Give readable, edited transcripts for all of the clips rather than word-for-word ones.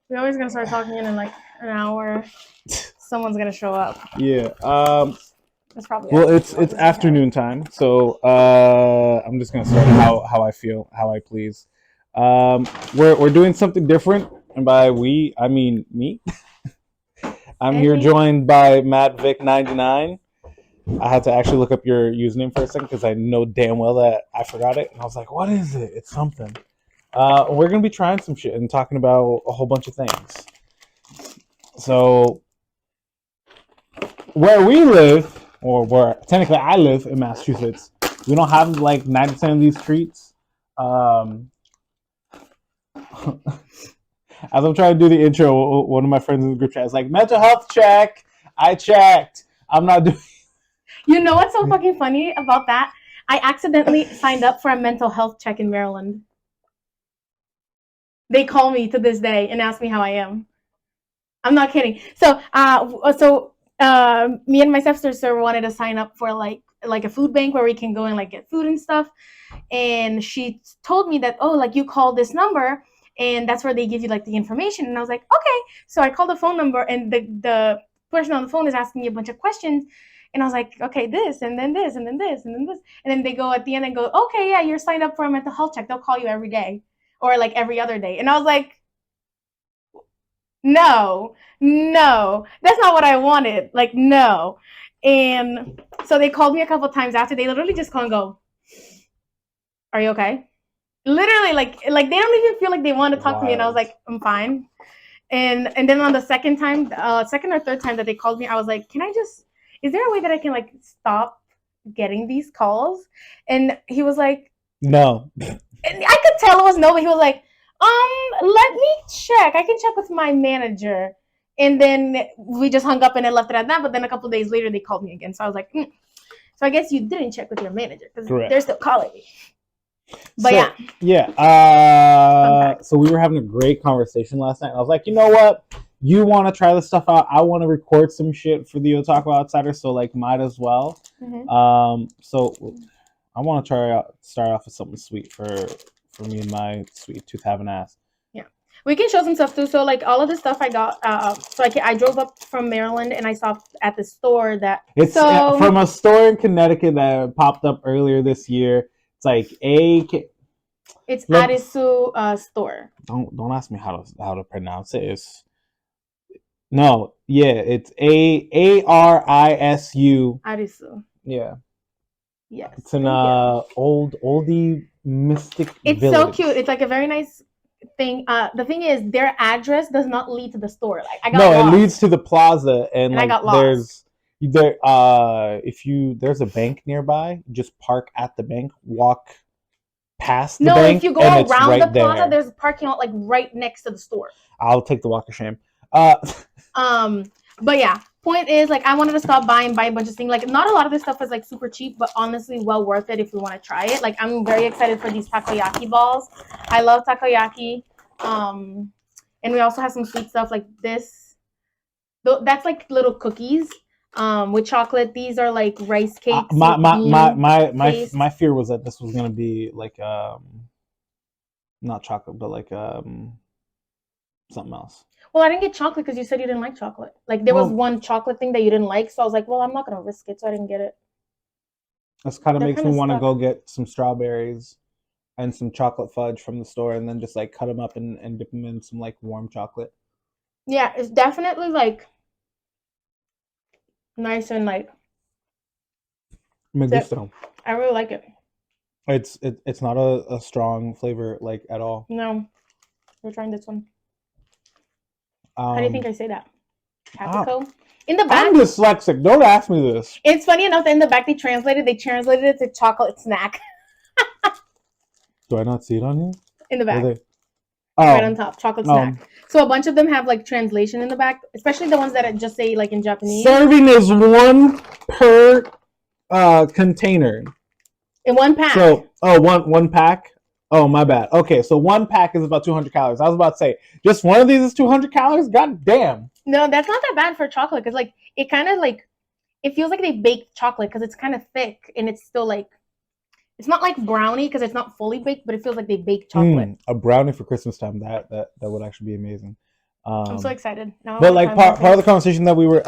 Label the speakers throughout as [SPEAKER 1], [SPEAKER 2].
[SPEAKER 1] We're always gonna start talking in like an hour. Someone's gonna show up.
[SPEAKER 2] Yeah.
[SPEAKER 1] That's probably
[SPEAKER 2] Well,
[SPEAKER 1] us.
[SPEAKER 2] it's afternoon time, so I'm just gonna start how I feel, how I please. We're doing something different, and by we I mean me. I'm
[SPEAKER 1] And
[SPEAKER 2] here
[SPEAKER 1] me.
[SPEAKER 2] joined by Matt Vic 99. I had to actually look up your username for a second because I know damn well that I forgot it, and I was like, "What is it? It's something." We're gonna be trying some shit and talking about a whole bunch of things. So where we live, or where technically I live in Massachusetts, we don't have like 90% of these treats. As I'm trying to do the intro, one of my friends in the group chat is like, "Mental health check. I checked. I'm not doing."
[SPEAKER 1] You know what's so fucking funny about that? I accidentally signed up for a mental health check in Maryland. They call me to this day and ask me how I am. I'm not kidding. So, me and my stepsister wanted to sign up for like a food bank where we can go and like get food and stuff. And she told me that, oh, like you call this number and that's where they give you like the information. And I was like, okay. So I called the phone number and the person on the phone is asking me a bunch of questions. And I was like, okay, this, and then this, and then this, and then this. And then they go at the end and go, okay, yeah, you're signed up for a mental health check. They'll call you every day or like every other day. And I was like, no, no, that's not what I wanted. Like, no. And so they called me a couple times after. They literally just call and go, are you okay? Literally, like they don't even feel like they want to talk to me. And I was
[SPEAKER 2] Wild.
[SPEAKER 1] like, I'm fine. And then on the second time, second or third time that they called me, I was like, can I just, is there a way that I can like stop getting these calls? And he was like,
[SPEAKER 2] No.
[SPEAKER 1] and I could tell it was no, but he was like, let me check. I can check with my manager. And then we just hung up and it left it at that. But then a couple of days later, they called me again. So I was like, so I guess you didn't check with your manager because they're still calling me. But
[SPEAKER 2] so,
[SPEAKER 1] yeah.
[SPEAKER 2] So we were having a great conversation last night. And I was like, you know what? You want to try this stuff out? I want to record some shit for the Otaku Outsider, so like, might as well. So I want to start off with something sweet for me and my sweet tooth having ass.
[SPEAKER 1] Yeah, we can show some stuff too. So like all of the stuff I got, so I drove up from Maryland and I stopped at the store that
[SPEAKER 2] it's from a store in Connecticut that popped up earlier this year. It's like
[SPEAKER 1] it's Arisu store.
[SPEAKER 2] Don't ask me how to pronounce it. It's it's Arisu.
[SPEAKER 1] Arisu.
[SPEAKER 2] Yeah.
[SPEAKER 1] Yes.
[SPEAKER 2] It's an oldie mystic
[SPEAKER 1] It's
[SPEAKER 2] village.
[SPEAKER 1] so cute. It's like a very nice thing. The thing is, their address does not lead to the store. Like I got lost.
[SPEAKER 2] It leads to the plaza, and like
[SPEAKER 1] I got lost.
[SPEAKER 2] there's a bank nearby. Just park at the bank. Walk past the bank.
[SPEAKER 1] No, if you go around
[SPEAKER 2] right
[SPEAKER 1] the plaza, there's a parking lot like right next to the store.
[SPEAKER 2] I'll take the walk of shame.
[SPEAKER 1] But yeah, point is like I wanted to stop by and buy a bunch of things. Like not a lot of this stuff is like super cheap, but honestly well worth it if you want to try it. Like I'm very excited for these takoyaki balls. I love takoyaki. And we also have some sweet stuff like this. That's like little cookies with chocolate. These are like rice cakes.
[SPEAKER 2] My fear was that this was gonna be like not chocolate, but like something else.
[SPEAKER 1] Well, I didn't get chocolate because you said you didn't like chocolate. Like there was one chocolate thing that you didn't like, so I was like, well, I'm not gonna risk it, so I didn't get it.
[SPEAKER 2] This kind of makes me want to go get some strawberries and some chocolate fudge from the store, and then just like cut them up and dip them in some like warm chocolate.
[SPEAKER 1] Yeah, it's definitely like nice and like.
[SPEAKER 2] Me gusta.
[SPEAKER 1] I really like it.
[SPEAKER 2] It's not a strong flavor like at all.
[SPEAKER 1] No, we're trying this one. How do you think I say that? Caprico? In the back.
[SPEAKER 2] I'm dyslexic. Don't ask me this.
[SPEAKER 1] It's funny enough that in the back they translated it to chocolate snack.
[SPEAKER 2] Do I not see it on here?
[SPEAKER 1] In the back. Right on top, chocolate snack. So a bunch of them have like translation in the back, especially the ones that just say like in Japanese.
[SPEAKER 2] Serving is 1 per container.
[SPEAKER 1] In 1 pack.
[SPEAKER 2] So one pack. Oh, my bad. Okay, so 1 pack is about 200 calories. I was about to say, just one of these is 200 calories? God damn.
[SPEAKER 1] No, that's not that bad for chocolate because, like, it kind of, like, it feels like they baked chocolate because it's kind of thick and it's still, like, it's not like brownie because it's not fully baked, but it feels like they baked chocolate.
[SPEAKER 2] A brownie for Christmas time, that would actually be amazing.
[SPEAKER 1] I'm so excited. Now
[SPEAKER 2] But like part of the conversation that we were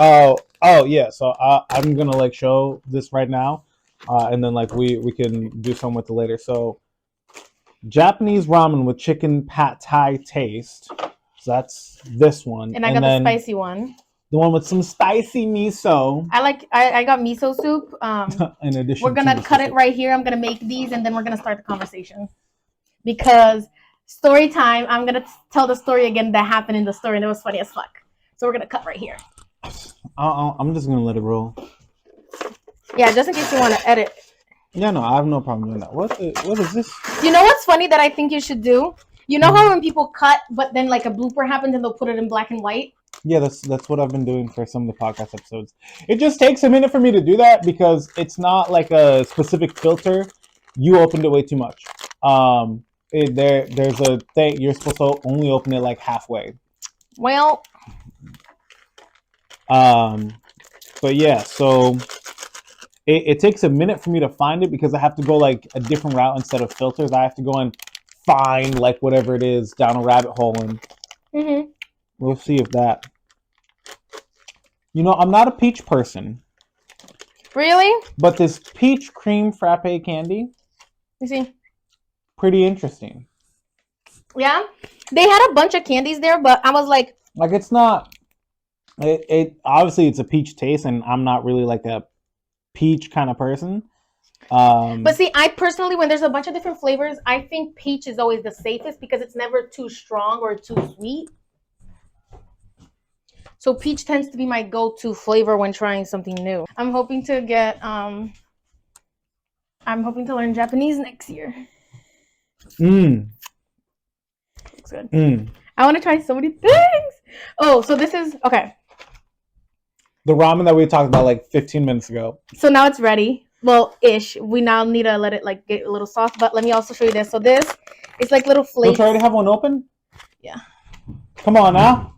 [SPEAKER 2] yeah. So I'm gonna like show this right now, and then like we can do some with it later. So Japanese ramen with chicken pad thai taste. So that's this one,
[SPEAKER 1] and I got the spicy one.
[SPEAKER 2] The one with some spicy miso.
[SPEAKER 1] I got miso soup.
[SPEAKER 2] In addition,
[SPEAKER 1] we're gonna cut it right here. I'm gonna make these, and then we're gonna start the conversation. Because story time, I'm gonna tell the story again that happened in the story, and it was funny as fuck. So we're gonna cut right here.
[SPEAKER 2] I'm just gonna let it roll.
[SPEAKER 1] Yeah, just in case you want to edit.
[SPEAKER 2] Yeah, no, I have no problem doing that. What is this?
[SPEAKER 1] You know what's funny that I think you should do? You know how when people cut, but then like a blooper happens and they'll put it in black and white?
[SPEAKER 2] Yeah, that's what I've been doing for some of the podcast episodes. It just takes a minute for me to do that because it's not like a specific filter. You opened it way too much. There's a thing you're supposed to only open it like halfway.
[SPEAKER 1] Well,
[SPEAKER 2] but yeah, so it takes a minute for me to find it because I have to go like a different route instead of filters. I have to go and find like whatever it is down a rabbit hole, and we'll see if that. You know, I'm not a peach person.
[SPEAKER 1] Really?
[SPEAKER 2] But this peach cream frappe candy.
[SPEAKER 1] You see?
[SPEAKER 2] Pretty interesting.
[SPEAKER 1] Yeah, they had a bunch of candies there, but I was like
[SPEAKER 2] it's not. It obviously it's a peach taste, and I'm not really like a peach kind of person.
[SPEAKER 1] But see, I personally, when there's a bunch of different flavors, I think peach is always the safest because it's never too strong or too sweet. So peach tends to be my go-to flavor when trying something new. I'm hoping to learn Japanese next year. Looks good. I want to try so many things. Oh, so this is okay.
[SPEAKER 2] The ramen that we talked about like 15 minutes ago.
[SPEAKER 1] So now it's ready. Well, ish. We now need to let it like get a little soft. But let me also show you this. So this is like little flakes.
[SPEAKER 2] Don't you already have one open?
[SPEAKER 1] Yeah.
[SPEAKER 2] Come on now.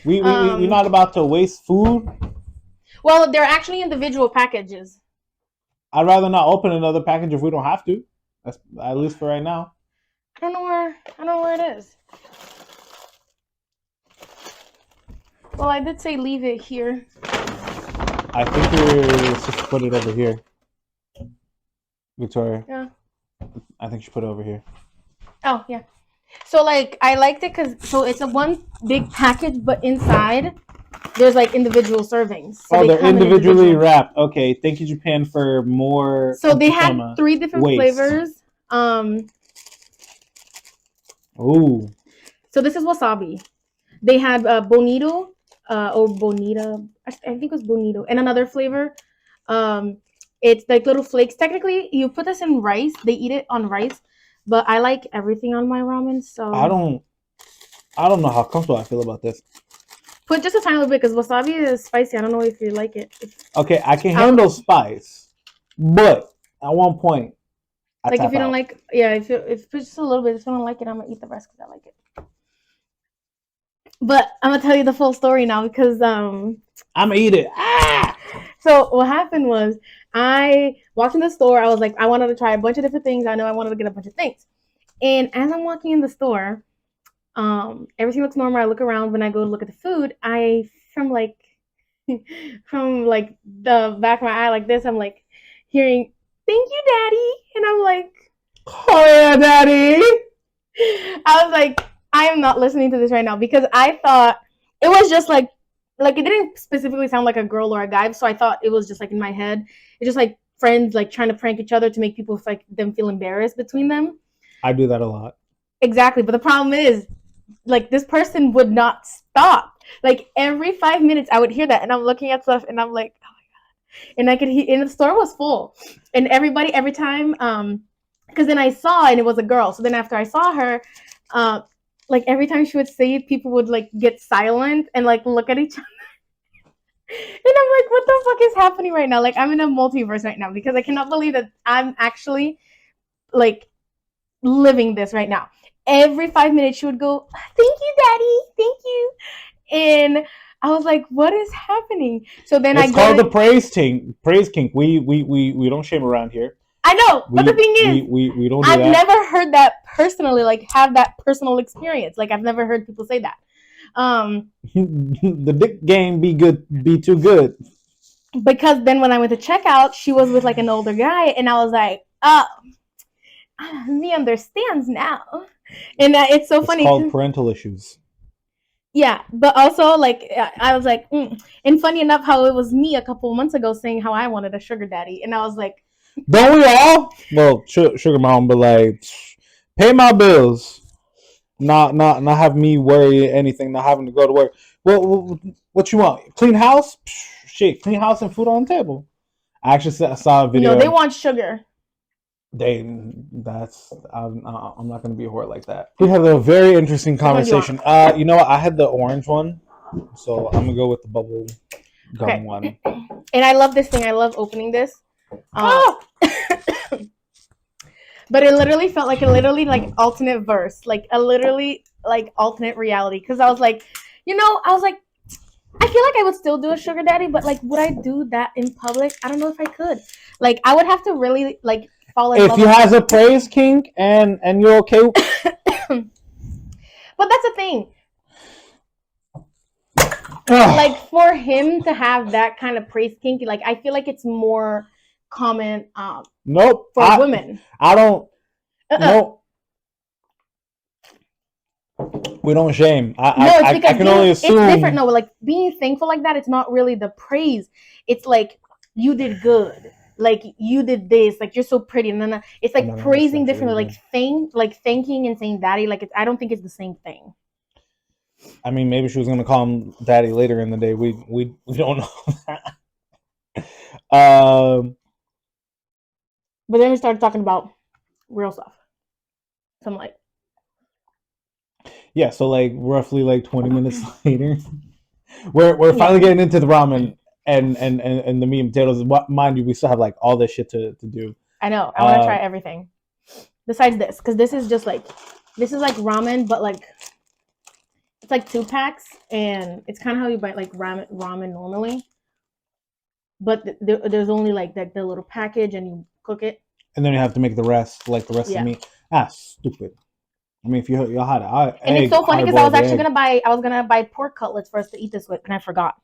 [SPEAKER 2] We're not about to waste food. Well,
[SPEAKER 1] they're actually individual packages.
[SPEAKER 2] I'd rather not open another package if we don't have to. That's at least for right now.
[SPEAKER 1] I don't know where it is. Well, I did say leave it here.
[SPEAKER 2] I think we're supposed to put it over here. Victoria.
[SPEAKER 1] Yeah.
[SPEAKER 2] I think she put it over here.
[SPEAKER 1] Oh, yeah. So, like, I liked it because, so it's a one big package, but inside, there's, like, individual servings. So
[SPEAKER 2] they're individually wrapped. Okay, thank you, Japan, for more.
[SPEAKER 1] So, they had 3 different flavors.
[SPEAKER 2] Ooh.
[SPEAKER 1] So, this is wasabi. They had bonito, or bonita. I think it was bonito. And another flavor. It's, like, little flakes. Technically, you put this in rice. They eat it on rice. But I like everything on my ramen, so
[SPEAKER 2] I don't know how comfortable I feel about this.
[SPEAKER 1] Put just a tiny little bit because wasabi is spicy. I don't know if you like it.
[SPEAKER 2] Okay, I can handle spice, but at one point,
[SPEAKER 1] if you don't like, if it's just a little bit, if you don't like it, I'm gonna eat the rest because I like it. But I'm gonna tell you the full story now because
[SPEAKER 2] I'm gonna eat it.
[SPEAKER 1] So what happened was I walked in the store. I was like, I wanted to try a bunch of different things. I know I wanted to get a bunch of things. And as I'm walking in the store, everything looks normal. I look around when I go to look at the food. From the back of my eye like this, I'm like hearing, "Thank you, Daddy." And I'm like, "Oh yeah, Daddy." I was like, I am not listening to this right now because I thought it was just like it didn't specifically sound like a girl or a guy, so I thought it was just like in my head. It's just like friends like trying to prank each other to make people like them feel embarrassed between them.
[SPEAKER 2] I do that a lot.
[SPEAKER 1] Exactly, but the problem is like this person would not stop. Like every 5 minutes I would hear that and I'm looking at stuff and I'm like, oh my god. And I could hear, and the store was full. And everybody every time because then I saw and it was a girl. So then after I saw her like every time she would say it, people would like get silent and like look at each other. And I'm like, what the fuck is happening right now? Like I'm in a multiverse right now because I cannot believe that I'm actually like living this right now. Every 5 minutes she would go, "Thank you, Daddy, thank you." And I was like, what is happening? So then
[SPEAKER 2] it's called the praise kink. We don't shame around here.
[SPEAKER 1] I know, but the thing is,
[SPEAKER 2] we don't.
[SPEAKER 1] I've never heard that personally. Like have that personal experience. Like I've never heard people say that.
[SPEAKER 2] The dick game be too good.
[SPEAKER 1] Because then when I went to checkout, she was with like an older guy, and I was like, oh, he understands now. And it's so funny.
[SPEAKER 2] It's called parental issues.
[SPEAKER 1] Yeah, but also like I was like, and funny enough, how it was me a couple of months ago saying how I wanted a sugar daddy, and I was like,
[SPEAKER 2] don't we all? Well, sugar mom, but like, pay my bills, not have me worry anything, not having to go to work. Well, what you want? Clean house? Shit, clean house and food on the table. I actually saw a video.
[SPEAKER 1] No, they want sugar.
[SPEAKER 2] I'm not gonna be a whore like that. We had a very interesting conversation. You know what? I had the orange one, so I'm gonna go with the bubble gum one.
[SPEAKER 1] And I love this thing. I love opening this. But it literally felt like alternate verse, like a literally like alternate reality. Because I was like, I feel like I would still do a sugar daddy, but like, would I do that in public? I don't know if I could. Like, I would have to really like fall in love. If
[SPEAKER 2] he has a praise kink and you're okay.
[SPEAKER 1] But that's the thing. Like for him to have that kind of praise kink, like I feel like it's more common.
[SPEAKER 2] Nope.
[SPEAKER 1] For women.
[SPEAKER 2] I don't. Nope. We don't shame. I can only assume.
[SPEAKER 1] It's different. No, like being thankful like that, it's not really the praise. It's like you did good. Like you did this. Like you're so pretty, and then it's like praising differently. Like thanking and saying daddy. Like I don't think it's the same thing.
[SPEAKER 2] I mean, maybe she was gonna call him daddy later in the day. We don't know that.
[SPEAKER 1] But then we started talking about real stuff. So I'm like.
[SPEAKER 2] Yeah, so like roughly like 20 minutes later, we're finally getting into the ramen and the meat and potatoes. Mind you, we still have like all this shit to do.
[SPEAKER 1] I know. I want to try everything besides this, because this is like ramen, but like it's like 2 packs, and it's kind of how you buy like ramen normally. But there's only like the little package, and you cook it,
[SPEAKER 2] and then you have to make the rest of the meat. Stupid. I mean, if you had it,
[SPEAKER 1] and it's so funny because I was actually gonna buy pork cutlets for us to eat this with, and I forgot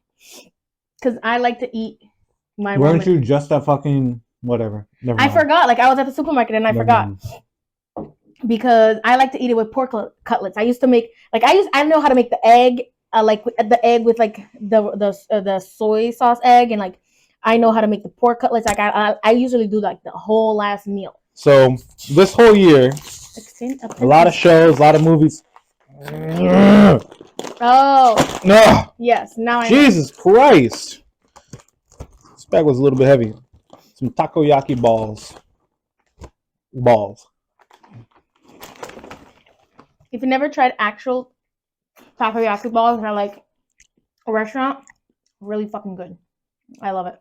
[SPEAKER 1] because I like to eat my.
[SPEAKER 2] Weren't
[SPEAKER 1] ramen.
[SPEAKER 2] You just at fucking whatever?
[SPEAKER 1] I forgot. Like I was at the supermarket and I forgot because I like to eat it with pork cutlets. I used to make I know how to make the egg, like the egg with like the soy sauce egg, and like I know how to make the pork cutlets. Like I usually do like the whole last meal.
[SPEAKER 2] So this whole year. A lot of shows, a lot of movies.
[SPEAKER 1] Oh.
[SPEAKER 2] No.
[SPEAKER 1] Yes. Now I.
[SPEAKER 2] Jesus Christ. This bag was a little bit heavy. Some takoyaki balls.
[SPEAKER 1] If you never tried actual takoyaki balls at like a restaurant, really fucking good. I love it.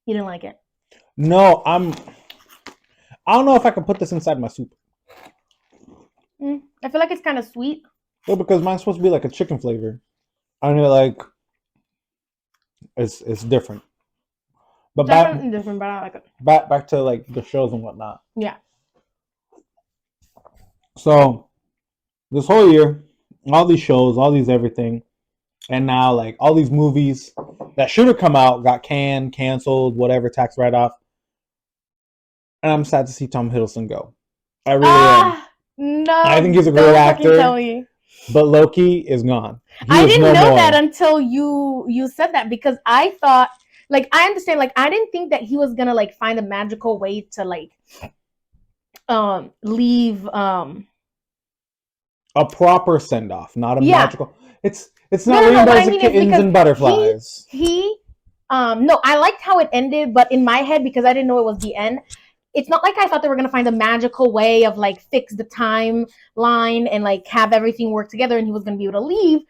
[SPEAKER 1] You didn't like it?
[SPEAKER 2] No, I don't know if I can put this inside my soup.
[SPEAKER 1] I feel like it's kind of sweet.
[SPEAKER 2] Well, because mine's supposed to be like a chicken flavor. I mean, like it's different. But
[SPEAKER 1] different, but I like it.
[SPEAKER 2] Back to like the shows and whatnot.
[SPEAKER 1] Yeah.
[SPEAKER 2] So this whole year, all these shows, all these everything, and now like all these movies that should have come out got canceled, whatever, tax write off. And I'm sad to see Tom Hiddleston go. I really am.
[SPEAKER 1] No,
[SPEAKER 2] I think he's a great actor, but Loki is gone.
[SPEAKER 1] I didn't know that until you said that, because I thought, like, I understand, like, I didn't think that he was gonna like find a magical way to like leave a
[SPEAKER 2] proper send off, not a magical. It's not rainbows and kittens and butterflies.
[SPEAKER 1] No, I liked how it ended, but in my head, because I didn't know it was the end. It's not like I thought they were going to find a magical way of like fix the timeline and like have everything work together and he was going to be able to leave.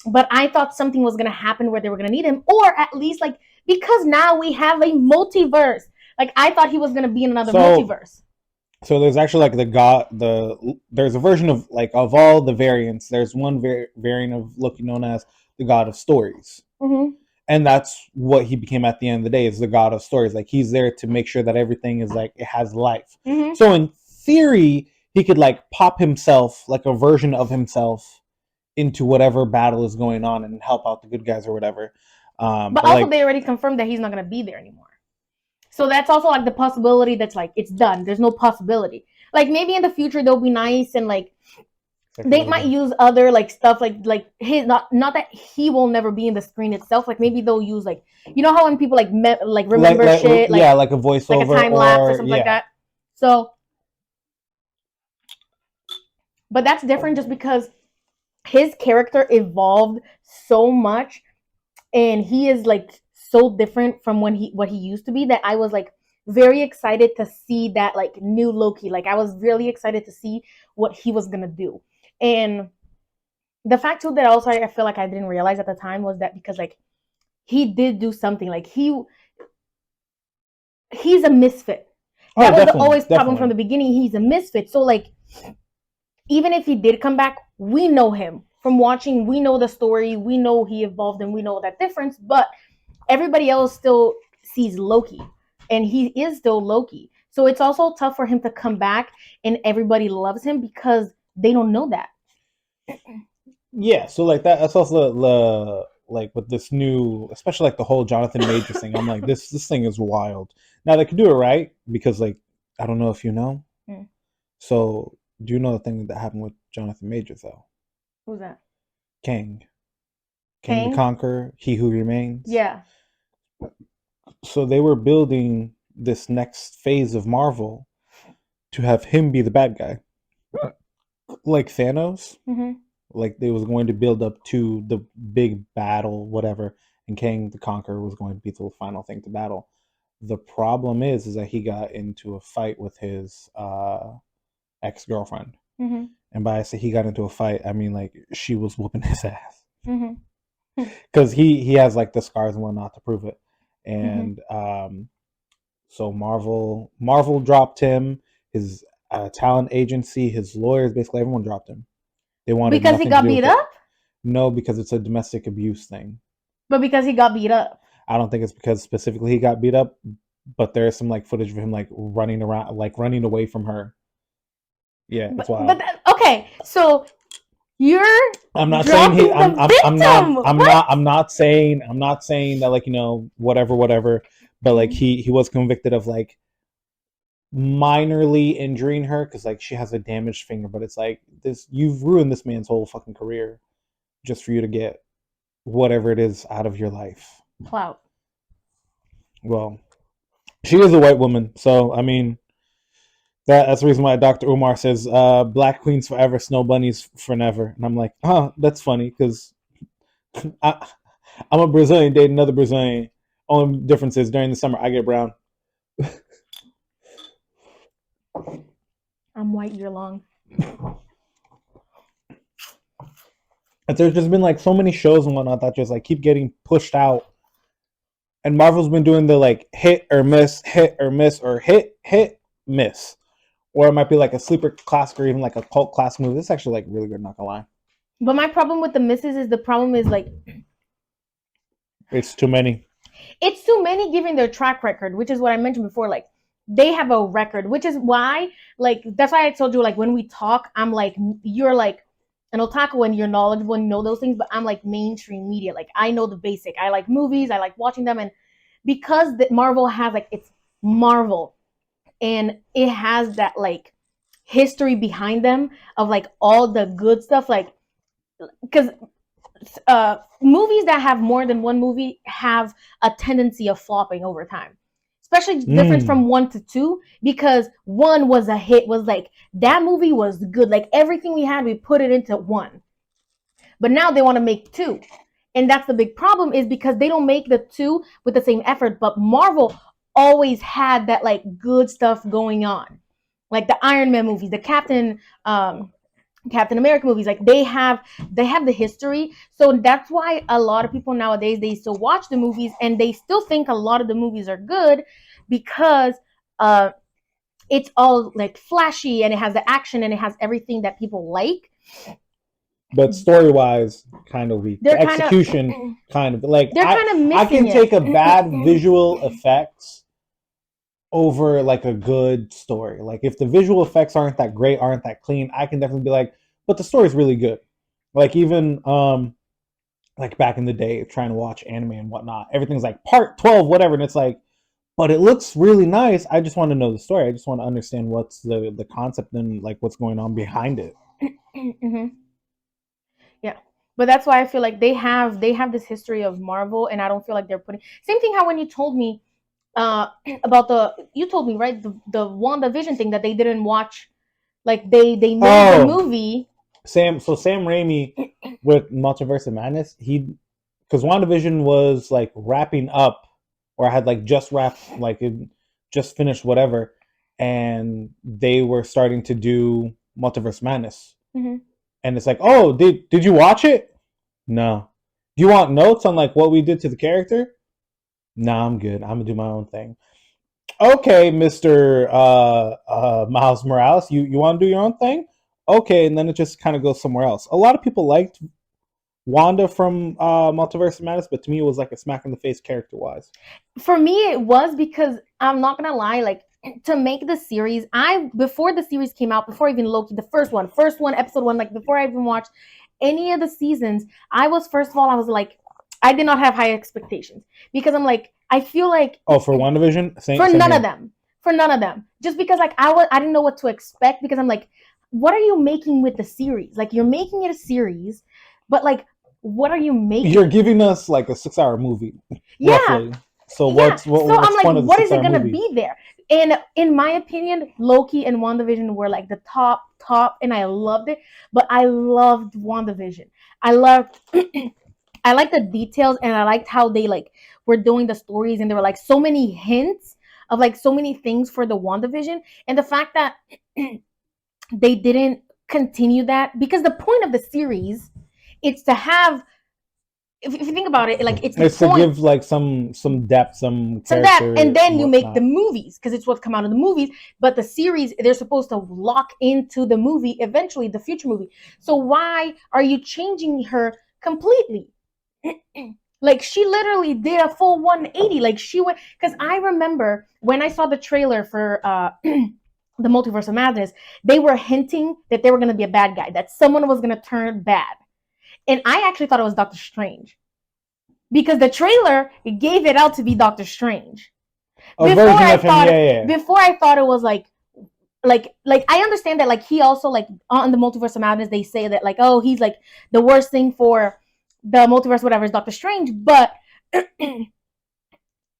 [SPEAKER 1] But I thought something was going to happen where they were going to need him, or at least like, because now we have a multiverse. Like I thought he was going to be in another multiverse.
[SPEAKER 2] So there's actually like there's a version of like of all the variants. There's one variant of Loki known as the God of Stories.
[SPEAKER 1] Mm-hmm.
[SPEAKER 2] And that's what he became at the end of the day, is the god of stories. Like, he's there to make sure that everything is like, it has life. So in theory, he could like pop himself, like a version of himself, into whatever battle is going on and help out the good guys or whatever.
[SPEAKER 1] But also, like, they already confirmed that he's not going to be there anymore. So that's also like the possibility that's like, it's done. There's no possibility. Like, maybe in the future they'll be nice and like they might use other like stuff like his, not that he will never be in the screen itself. Like, maybe they'll use like, you know how when people like remember shit, like,
[SPEAKER 2] yeah, like a voiceover,
[SPEAKER 1] like a time lapse or something like that. So, but that's different just because his character evolved so much, and he is like so different from what he used to be, that I was like very excited to see that like new Loki. Like, I was really excited to see what he was gonna do. And the fact too that also I feel like I didn't realize at the time was that because like he did do something, like he's a misfit. That was always problem from the beginning. He's a misfit. So like, even if he did come back, we know him from watching. We know the story. We know he evolved, and we know that difference. But everybody else still sees Loki, and he is still Loki. So it's also tough for him to come back and everybody loves him because they don't know that.
[SPEAKER 2] Yeah, so like that's also the like with this new, especially like the whole Jonathan Majors thing. I'm like, this thing is wild. Now they could do it right because like, I don't know if you know. So do you know the thing that happened with Jonathan Majors though?
[SPEAKER 1] Who's that?
[SPEAKER 2] Kang the Conqueror, He Who Remains.
[SPEAKER 1] Yeah.
[SPEAKER 2] So they were building this next phase of Marvel to have him be the bad guy, like Thanos. Like, they was going to build up to the big battle, whatever, and Kang the Conqueror was going to be the final thing to battle. The problem is that he got into a fight with his ex-girlfriend. And by I say he got into a fight, I mean like she was whooping his ass. Because he has like the scars and whatnot to prove it. And so Marvel dropped him, his talent agency, his lawyers, basically everyone dropped him. They wanted
[SPEAKER 1] because he got beat up?
[SPEAKER 2] No, because it's a domestic abuse thing.
[SPEAKER 1] But because he got beat up?
[SPEAKER 2] I don't think it's because specifically he got beat up, but there's some like footage of him like running around, like running away from her. Yeah, it's wild.
[SPEAKER 1] But okay, so you're.
[SPEAKER 2] I'm not saying he. I'm not saying that, like, you know, whatever. But like he was convicted of like minorly injuring her because like she has a damaged finger, but it's like this, you've ruined this man's whole fucking career just for you to get whatever it is out of your life.
[SPEAKER 1] Clout.
[SPEAKER 2] Well, she is a white woman, so I mean that's the reason why Dr. Umar says black queens forever, snow bunnies for never. And I'm like, that's funny because I'm a Brazilian dating another Brazilian. Only difference is during the summer I get brown.
[SPEAKER 1] I'm white year long.
[SPEAKER 2] There's just been like so many shows and whatnot that just like keep getting pushed out, and Marvel's been doing the like hit or miss, or hit miss, or it might be like a sleeper classic or even like a cult classic movie. It's actually like really good, not gonna lie.
[SPEAKER 1] But my problem with the misses is like
[SPEAKER 2] it's too many.
[SPEAKER 1] It's too many given their track record, which is what I mentioned before. Like, they have a record, which is why, like, that's why I told you, like, when we talk, I'm like, you're like an otaku and you're knowledgeable and you know those things, but I'm like mainstream media. Like, I know the basic. I like movies, I like watching them, and because Marvel has like, it's Marvel, and it has that like history behind them of like all the good stuff, like, because movies that have more than one movie have a tendency of flopping over time, especially different from 1 to 2, because 1 was a hit, was like, that movie was good, like everything we had, we put it into 1. But now they want to make 2, and that's the big problem, is because they don't make the 2 with the same effort. But Marvel always had that like good stuff going on, like the Iron Man movies, the Captain America movies. Like, they have the history. So that's why a lot of people nowadays, they still watch the movies and they still think a lot of the movies are good, because it's all like flashy and it has the action and it has everything that people like.
[SPEAKER 2] but story-wise, kind of weak. The execution, kind of like
[SPEAKER 1] they're kind of missing
[SPEAKER 2] I can take a bad visual effects over like a good story. Like if the visual effects aren't that great, aren't that clean, I can definitely be like, but the story's really good. Like even like back in the day, trying to watch anime and whatnot, everything's like part 12, whatever, and it's like, but it looks really nice. I just want to know the story. I just want to understand what's the concept and like what's going on behind it.
[SPEAKER 1] Mm-hmm. Yeah, but that's why I feel like they have this history of Marvel, and I don't feel like they're putting same thing. How when you told me about you told me right the WandaVision thing that they didn't watch, like they made the movie.
[SPEAKER 2] Sam Raimi with Multiverse of Madness, because WandaVision was like wrapping up, or had like just wrapped, like it just finished whatever, and they were starting to do Multiverse Madness. Mm-hmm. And it's like, oh, did you watch it? No. Do you want notes on like what we did to the character? Nah, I'm good. I'm gonna do my own thing. Okay, Mr. Miles Morales, you want to do your own thing? Okay, and then it just kind of goes somewhere else. A lot of people liked Wanda from Multiverse of Madness, but to me it was like a smack in the face character-wise.
[SPEAKER 1] For me, it was because I'm not gonna lie, like to make the series, before the series came out, before even Loki, the first one, episode 1, like before I even watched any of the seasons, I was like, I did not have high expectations because I'm like, I feel like
[SPEAKER 2] for WandaVision,
[SPEAKER 1] for none of them, just because like I didn't know what to expect because I'm like, what are you making with the series? Like you're making it a series, but like, what are you making?
[SPEAKER 2] You're giving us like a 6-hour movie, roughly. So what's
[SPEAKER 1] I'm like, what is it gonna be there? And in my opinion, Loki and WandaVision were like the top, and I loved it. But I loved WandaVision. I liked the details, and I liked how they like were doing the stories, and there were like so many hints of like so many things for the WandaVision, and the fact that they didn't continue that, because the point of the series, it's to have, if you think about it, like it's
[SPEAKER 2] to give like some depth, some depth,
[SPEAKER 1] and then you make the movies because it's what's come out of the movies. But the series, they're supposed to lock into the movie eventually, the future movie. So why are you changing her completely? Like she literally did a full 180. Like she went, because I remember when I saw the trailer for the Multiverse of Madness, they were hinting that they were going to be a bad guy, that someone was going to turn bad. And I actually thought it was Doctor Strange. Because the trailer gave it out to be Doctor Strange. Before I thought it was like I understand that like he also like on the Multiverse of Madness they say that like, oh, he's like the worst thing for the multiverse, whatever, is Doctor Strange. But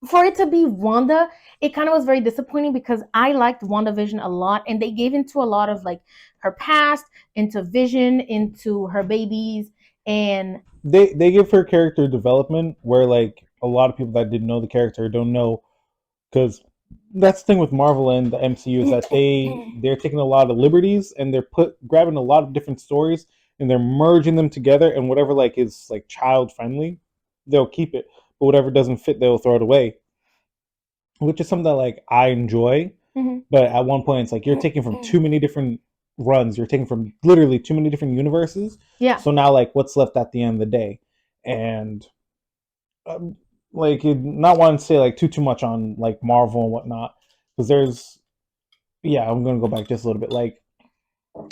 [SPEAKER 1] for it to be Wanda, it kind of was very disappointing because I liked WandaVision a lot, and they gave into a lot of like her past, into Vision, into her babies, and
[SPEAKER 2] they give her character development where like a lot of people that didn't know the character don't know, because that's the thing with Marvel and the MCU is that they're taking a lot of liberties, and they're grabbing a lot of different stories and they're merging them together, and whatever like is like child friendly, they'll keep it, but whatever doesn't fit, they'll throw it away, which is something that like I enjoy. Mm-hmm. But at one point, it's like you're taking from too many different runs. You're taking from literally too many different universes.
[SPEAKER 1] Yeah.
[SPEAKER 2] So now, like, what's left at the end of the day? And like, not wanting to say like too much on like Marvel and whatnot, because there's, I'm gonna go back just a little bit. Like,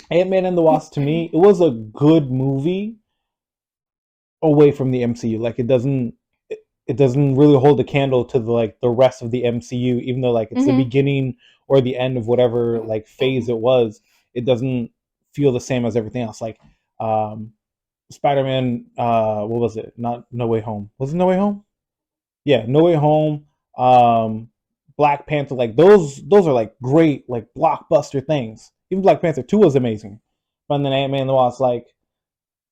[SPEAKER 2] Ant-Man and the Wasp, to me, it was a good movie away from the MCU. Like, it doesn't really hold a candle to the rest of the MCU, even though like it's the beginning or the end of whatever like phase it was. It doesn't feel the same as everything else. Like Spider-Man, what was it? Not No Way Home. Was it No Way Home? Yeah, No Way Home. Black Panther, like those are like great like blockbuster things. Even Black Panther 2 was amazing. But then Ant-Man and the Wasp, like,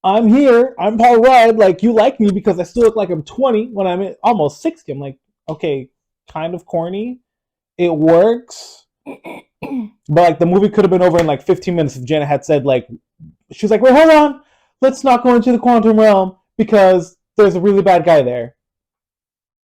[SPEAKER 2] I'm here, I'm Paul Rudd, like, you like me because I still look like I'm 20 when I'm almost 60. I'm like, okay, kind of corny. It works. But, like, the movie could have been over in, like, 15 minutes if Jenna had said, like, she was like, wait, hold on, let's not go into the quantum realm because there's a really bad guy there.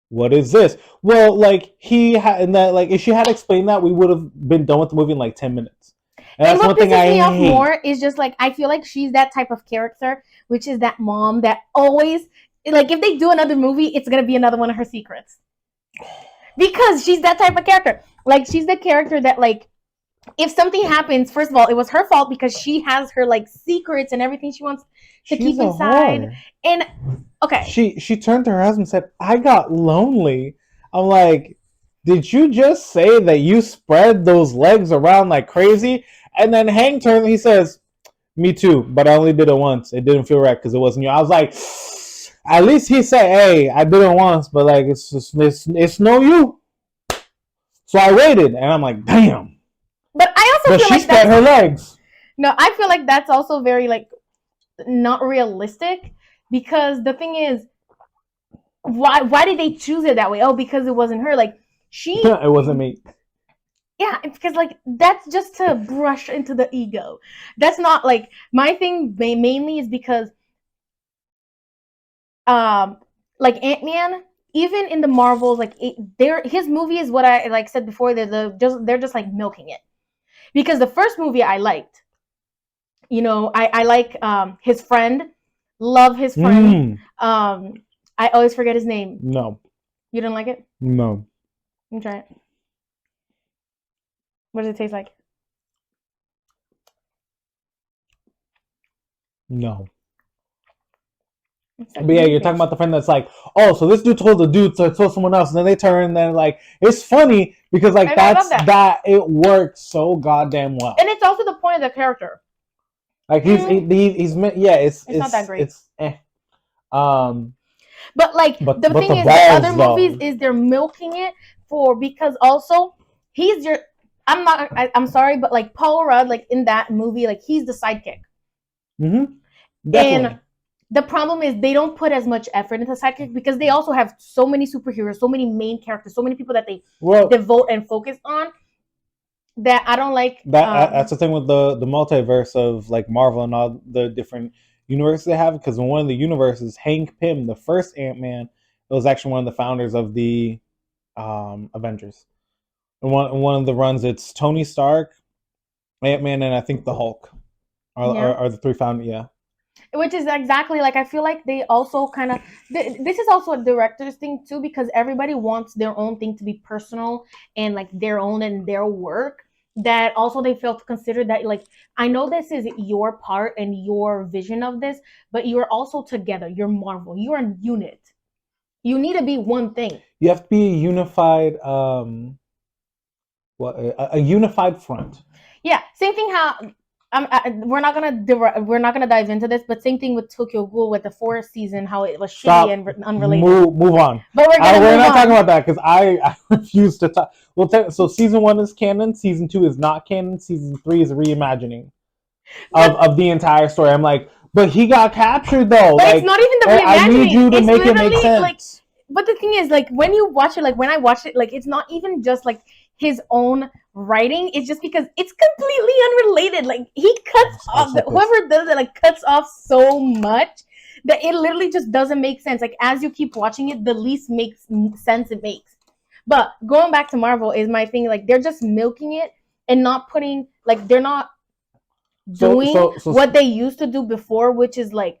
[SPEAKER 2] What is this? Well, like, if she had explained that, we would have been done with the movie in, like, 10 minutes. And that's
[SPEAKER 1] what
[SPEAKER 2] one thing
[SPEAKER 1] pisses me
[SPEAKER 2] I
[SPEAKER 1] off
[SPEAKER 2] hate.
[SPEAKER 1] more is just like I feel like she's that type of character, which is that mom that always like if they do another movie, it's gonna be another one of her secrets. Because she's that type of character. Like she's the character that like if something happens, first of all, it was her fault because she has her like secrets and everything she wants to keep inside. Whore. And okay.
[SPEAKER 2] She turned to her husband and said, I got lonely. I'm like, did you just say that you spread those legs around like crazy? And then Hank turns and he says, me too, but I only did it once. It didn't feel right because it wasn't you. I was like, at least he said, hey, I did it once, but like it's no you. So I waited and I'm like, damn.
[SPEAKER 1] But I also feel
[SPEAKER 2] she
[SPEAKER 1] like
[SPEAKER 2] spread her legs.
[SPEAKER 1] No, I feel like that's also very like not realistic because the thing is, why did they choose it that way? Oh, because it wasn't her. Like
[SPEAKER 2] it wasn't me.
[SPEAKER 1] Yeah, because like that's just to brush into the ego. That's not like my thing. Mainly is because, like Ant-Man, even in the Marvels, like his movie is what I like said before. They're just like milking it because the first movie I liked. You know, I like his friend, love his friend. I always forget his name.
[SPEAKER 2] No.
[SPEAKER 1] You didn't like it?
[SPEAKER 2] No.
[SPEAKER 1] Let me try it. What does it taste like?
[SPEAKER 2] No. But yeah, you're talking about the friend that's like, oh, so this dude told the dude to tell someone else, and then they turn and then like it's funny because like that it works so goddamn well.
[SPEAKER 1] And it's also the point of the character.
[SPEAKER 2] Like he's yeah, it's
[SPEAKER 1] not that great.
[SPEAKER 2] It's
[SPEAKER 1] But like the thing is, the other movies is they're milking it because also he's your. I'm sorry, but like Paul Rudd, like in that movie, like he's the sidekick.
[SPEAKER 2] Definitely.
[SPEAKER 1] And the problem is they don't put as much effort into sidekick because they also have so many superheroes, so many main characters, so many people that they devote and focus on. That I don't like.
[SPEAKER 2] That's the thing with the multiverse of like Marvel and all the different universes they have. Because in one of the universes, Hank Pym, the first Ant-Man, was actually one of the founders of the Avengers. In one of the runs, it's Tony Stark, Ant-Man, and I think the Hulk are the three founders. Yeah.
[SPEAKER 1] Which is exactly like I feel like they also kind of this is also a director's thing too because everybody wants their own thing to be personal and like their own and their work that also they fail to consider that like I know this is your part and your vision of this but you're also together, you're Marvel, you're a unit, you need to be one thing,
[SPEAKER 2] you have to be a unified a unified front.
[SPEAKER 1] Yeah, same thing how we're not gonna dive into this, but same thing with Tokyo Ghoul with the fourth season, how it was shitty and unrelated.
[SPEAKER 2] Move on.
[SPEAKER 1] But we're
[SPEAKER 2] not talking about that because I refuse to talk. So season 1 is canon, season 2 is not canon, season 3 is a reimagining of the entire story. I'm like, but he got captured though.
[SPEAKER 1] But like, it's not even the reimagining.
[SPEAKER 2] I need you to make it make sense.
[SPEAKER 1] Like, but the thing is, like when you watch it, like when I watch it, like it's not even just like his own writing, it's just because it's completely unrelated. Like he cuts off whoever does it like cuts off so much that it literally just doesn't make sense. Like as you keep watching it, the least makes sense it makes. But going back to Marvel is my thing. Like they're just milking it and not putting like they're not doing what they used to do before, which is like,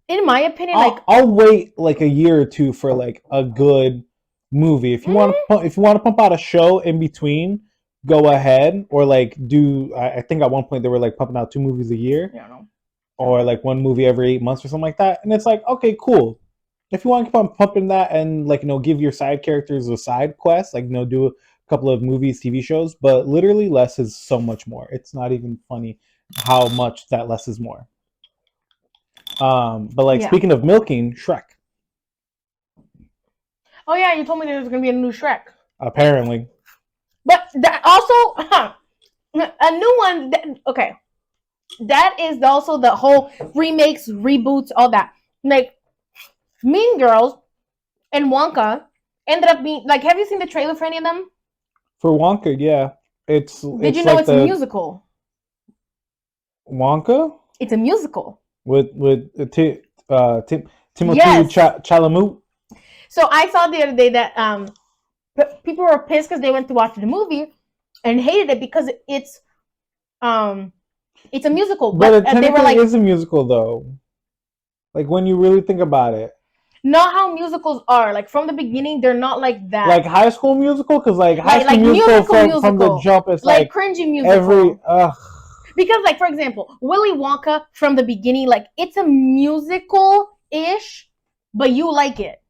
[SPEAKER 1] in my opinion,
[SPEAKER 2] I'll wait like a year or two for like a good movie. If you want to pump out a show in between, go ahead. Or like do I think at one point they were like pumping out 2 movies a year.
[SPEAKER 1] Yeah, no.
[SPEAKER 2] Or like 1 movie every 8 months or something like that. And it's like, okay, cool. If you want to keep on pumping that and like give your side characters a side quest, like do a couple of movies, TV shows, but literally less is so much more. It's not even funny how much that less is more. But like speaking of milking, Shrek.
[SPEAKER 1] Oh yeah, you told me there was gonna be a new Shrek.
[SPEAKER 2] Apparently.
[SPEAKER 1] But that also a new one. Okay, that is also the whole remakes, reboots, all that. Like Mean Girls and Wonka ended up being like. Have you seen the trailer for any of them?
[SPEAKER 2] For Wonka, yeah.
[SPEAKER 1] Did you know it's a musical?
[SPEAKER 2] Wonka?
[SPEAKER 1] It's a musical.
[SPEAKER 2] With Timothy Chalamet.
[SPEAKER 1] So I saw the other day that people were pissed because they went to watch the movie and hated it because it's It's a musical,
[SPEAKER 2] but it
[SPEAKER 1] they
[SPEAKER 2] technically
[SPEAKER 1] were like,
[SPEAKER 2] is a musical though. Like when you really think about it.
[SPEAKER 1] Not how musicals are. Like from the beginning, they're not like that.
[SPEAKER 2] Like High School Musical, because like High School
[SPEAKER 1] like
[SPEAKER 2] musical from the jump, it's like
[SPEAKER 1] cringy musical.
[SPEAKER 2] Every
[SPEAKER 1] because like for example, Willy Wonka from the beginning, like it's a musical ish, but you like it,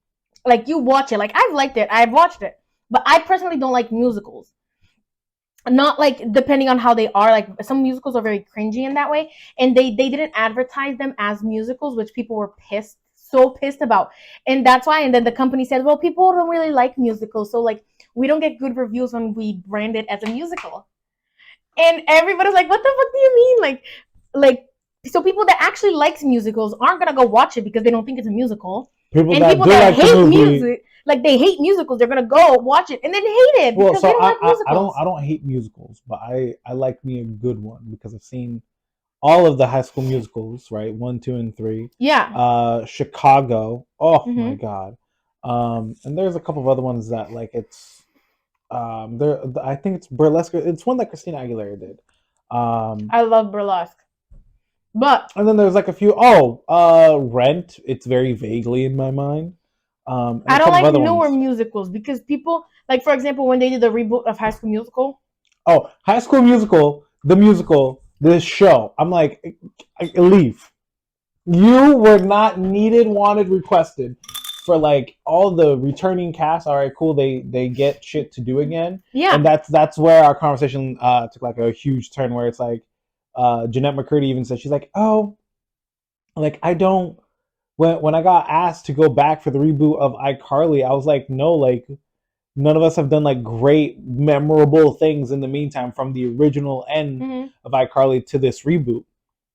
[SPEAKER 1] like you watch it. Like I've liked it, I've watched it, but I personally don't like musicals. Not like depending on how they are. Like some musicals are very cringy in that way, and they didn't advertise them as musicals, which people were so pissed about, and that's why. And then the company said, well, people don't really like musicals, so like we don't get good reviews when we brand it as a musical. And everybody's like, what the fuck do you mean? Like so people that actually likes musicals aren't gonna go watch it because they don't think it's a musical. People that hate music, like they hate musicals, they're gonna go watch it and then hate it because they don't like musicals.
[SPEAKER 2] I don't hate musicals, but I like me a good one because I've seen all of the High School Musicals, right? 1, 2, and 3.
[SPEAKER 1] Yeah.
[SPEAKER 2] Chicago. Oh my god. And there's a couple of other ones that like it's there. I think it's Burlesque. It's one that Christina Aguilera did.
[SPEAKER 1] I love Burlesque. But
[SPEAKER 2] and then there's like a few. Rent. It's very vaguely in my mind.
[SPEAKER 1] I don't like newer musicals because people, like for example, when they did the reboot of High School Musical.
[SPEAKER 2] Oh, High School Musical, the musical, this show. I'm like, leave. You were not needed, wanted, requested. For like all the returning cast, all right, cool. They get shit to do again.
[SPEAKER 1] Yeah.
[SPEAKER 2] And that's where our conversation took like a huge turn. Where it's like, Jeanette McCurdy even said, she's like, oh, like I don't. When I got asked to go back for the reboot of iCarly, I was like, no, like none of us have done like great, memorable things in the meantime from the original end of iCarly to this reboot.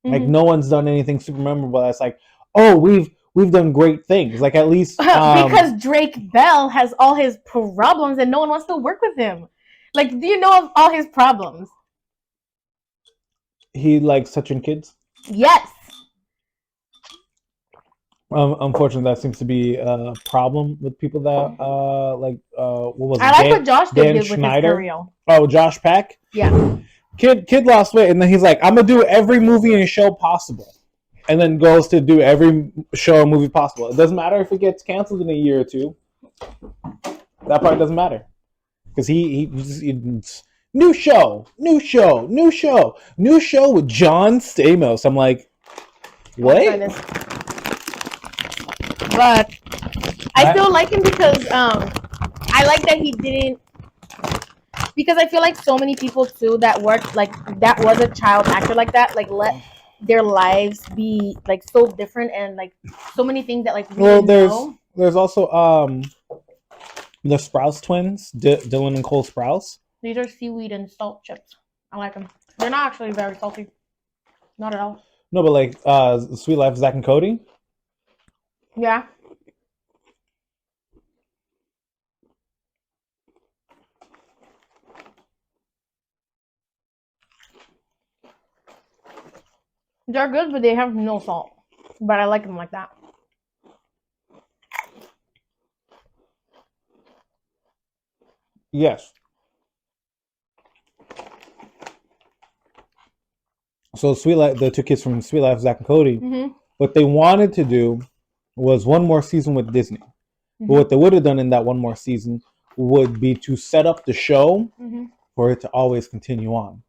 [SPEAKER 2] Like no one's done anything super memorable. That's like, oh, we've done great things. Like at least
[SPEAKER 1] because Drake Bell has all his problems and no one wants to work with him. Like, do you know of all his problems?
[SPEAKER 2] He likes touching kids.
[SPEAKER 1] Yes.
[SPEAKER 2] Unfortunately, that seems to be a problem with people that what was it?
[SPEAKER 1] I like what Josh did with his career.
[SPEAKER 2] Oh, Josh Peck.
[SPEAKER 1] Yeah.
[SPEAKER 2] Kid lost weight, and then he's like, I'm gonna do every movie and show possible, and then goes to do every show and movie possible. It doesn't matter if it gets canceled in a year or two. That part doesn't matter because he new show with John Stamos. I'm like, what?
[SPEAKER 1] But I still like him because I like that he didn't, because I feel like so many people too that worked like that was a child actor like that, like let their lives be like so different and like so many things that like
[SPEAKER 2] there's also the Sprouse twins, Dylan and Cole Sprouse.
[SPEAKER 1] These are seaweed and salt chips. I like them. They're not actually very salty. Not at all.
[SPEAKER 2] No, but like Sweet Life of Zach and Cody.
[SPEAKER 1] Yeah. They're good, but they have no salt. But I like them like that.
[SPEAKER 2] Yes. So Sweet Life, the two kids from Sweet Life of Zach and Cody, what they wanted to do was one more season with Disney. But what they would have done in that one more season would be to set up the show for it to always continue on.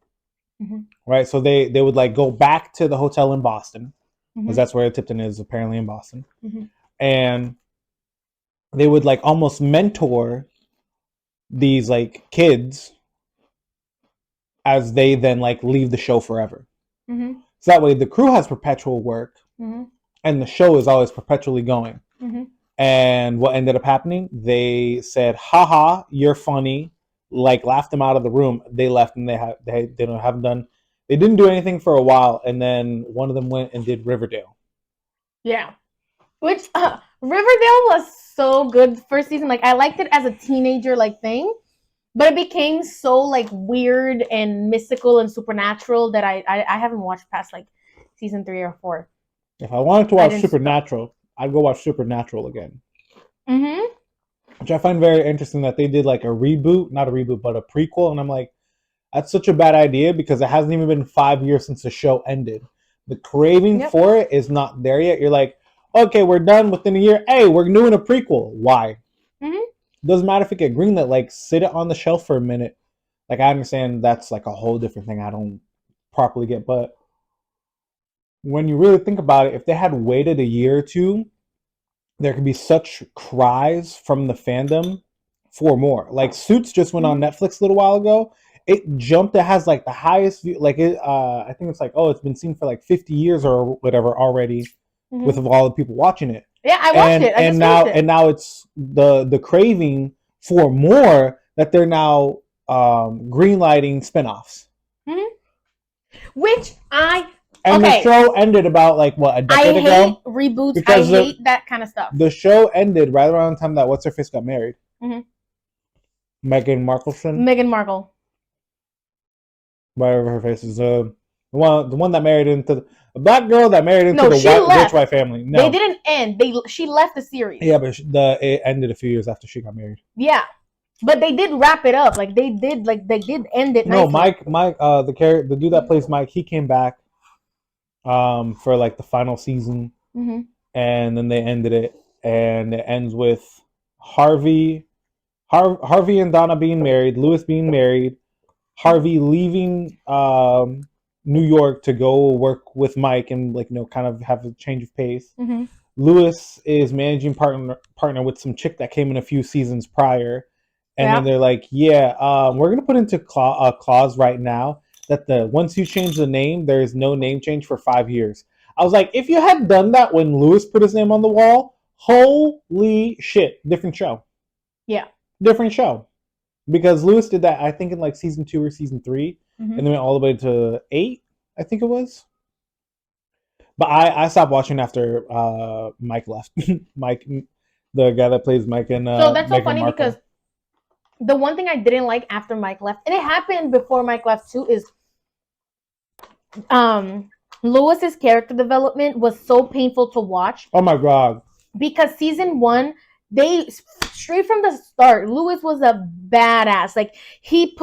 [SPEAKER 2] Right? So they would like go back to the hotel in Boston, because that's where Tipton is, apparently in Boston. And they would like almost mentor these like kids as they then like leave the show forever. So that way the crew has perpetual work and the show is always perpetually going. And what ended up happening, they said, haha, you're funny, like laughed them out of the room. They left and they didn't do anything for a while, and then one of them went and did Riverdale.
[SPEAKER 1] Yeah. Which Riverdale was so good first season. Like I liked it as a teenager like thing. But it became so like weird and mystical and supernatural that I haven't watched past like season 3 or 4.
[SPEAKER 2] If I wanted to watch Supernatural, I'd go watch Supernatural again. Which I find very interesting that they did like a reboot, not a reboot, but a prequel. And I'm like, That's such a bad idea because it hasn't even been 5 years since the show ended. The craving for it is not there yet. You're like, okay, we're done within a year. Hey, we're doing a prequel. Why? Doesn't matter if it get greenlit. Like, sit it on the shelf for a minute. Like, I understand that's like a whole different thing I don't properly get. But when you really think about it, if they had waited a year or two, there could be such cries from the fandom for more. Like, Suits just went on Netflix a little while ago. It jumped. It has like the highest view. Like, I think it's like, oh, it's been seen for like 50 years or whatever already, with all the people watching it.
[SPEAKER 1] Yeah, I watched it.
[SPEAKER 2] And now it's the craving for more that they're now greenlighting spinoffs.
[SPEAKER 1] Which
[SPEAKER 2] the show ended about like what, a decade ago?
[SPEAKER 1] I hate reboots. Because I hate that kind of stuff.
[SPEAKER 2] The show ended right around the time that what's her face got married. Meghan Markle. Whatever her face is. The one that married into a black girl that married into the rich white family. No,
[SPEAKER 1] they didn't end. She left the series.
[SPEAKER 2] Yeah, but it ended a few years after she got married.
[SPEAKER 1] Yeah, but they did wrap it up. Like they did end it.
[SPEAKER 2] No,
[SPEAKER 1] nicely.
[SPEAKER 2] Mike, the dude that plays Mike, he came back, for like the final season, and then they ended it, and it ends with Harvey and Donna being married, Lewis being married, Harvey leaving New York to go work with Mike and like kind of have a change of pace. Lewis is managing partner with some chick that came in a few seasons prior, and then they're like, we're gonna put into a clause right now that once you change the name, there is no name change for 5 years. I was like, if you had done that when Lewis put his name on the wall, holy shit, different show.
[SPEAKER 1] Yeah,
[SPEAKER 2] different show. Because Lewis did that, I think, in like season 2 or season 3, and then went all the way to 8, I think it was. But I stopped watching after Mike left. Mike, the guy that plays Mike and
[SPEAKER 1] so that's so
[SPEAKER 2] Meghan
[SPEAKER 1] funny
[SPEAKER 2] Markle.
[SPEAKER 1] because the one thing I didn't like after Mike left, and it happened before Mike left too, is Lewis's character development was so painful to watch.
[SPEAKER 2] Oh my god!
[SPEAKER 1] Because season 1. They straight from the start, Lewis was a badass. Like he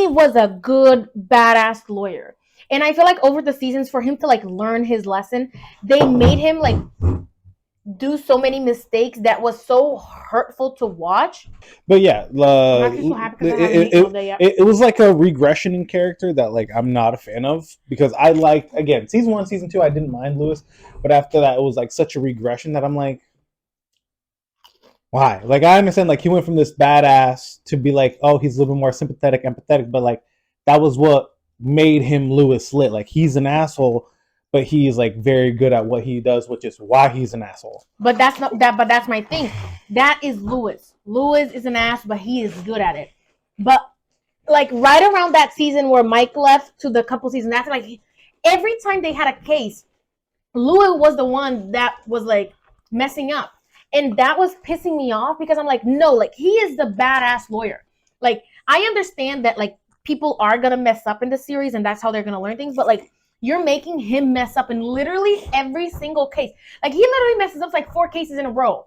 [SPEAKER 1] was a good badass lawyer. And I feel like over the seasons, for him to like learn his lesson, they made him like do so many mistakes that was so hurtful to watch.
[SPEAKER 2] But yeah, it was like a regression in character that like I'm not a fan of, because I liked, again, season 1, season 2, I didn't mind Lewis, but after that it was like such a regression that I'm like, why? Like, I understand, like, he went from this badass to be like, oh, he's a little bit more sympathetic, empathetic, but like that was what made him Lewis lit. Like, he's an asshole, but he's like very good at what he does, which is why he's an asshole.
[SPEAKER 1] But that's not that. But that's my thing. That is Lewis. Lewis is an ass, but he is good at it. But like right around that season where Mike left to the couple seasons after, like every time they had a case, Lewis was the one that was like messing up. And that was pissing me off because I'm like, no, like he is the badass lawyer. Like I understand that like people are gonna mess up in the series and that's how they're gonna learn things, but like you're making him mess up in literally every single case. Like he literally messes up like 4 cases in a row.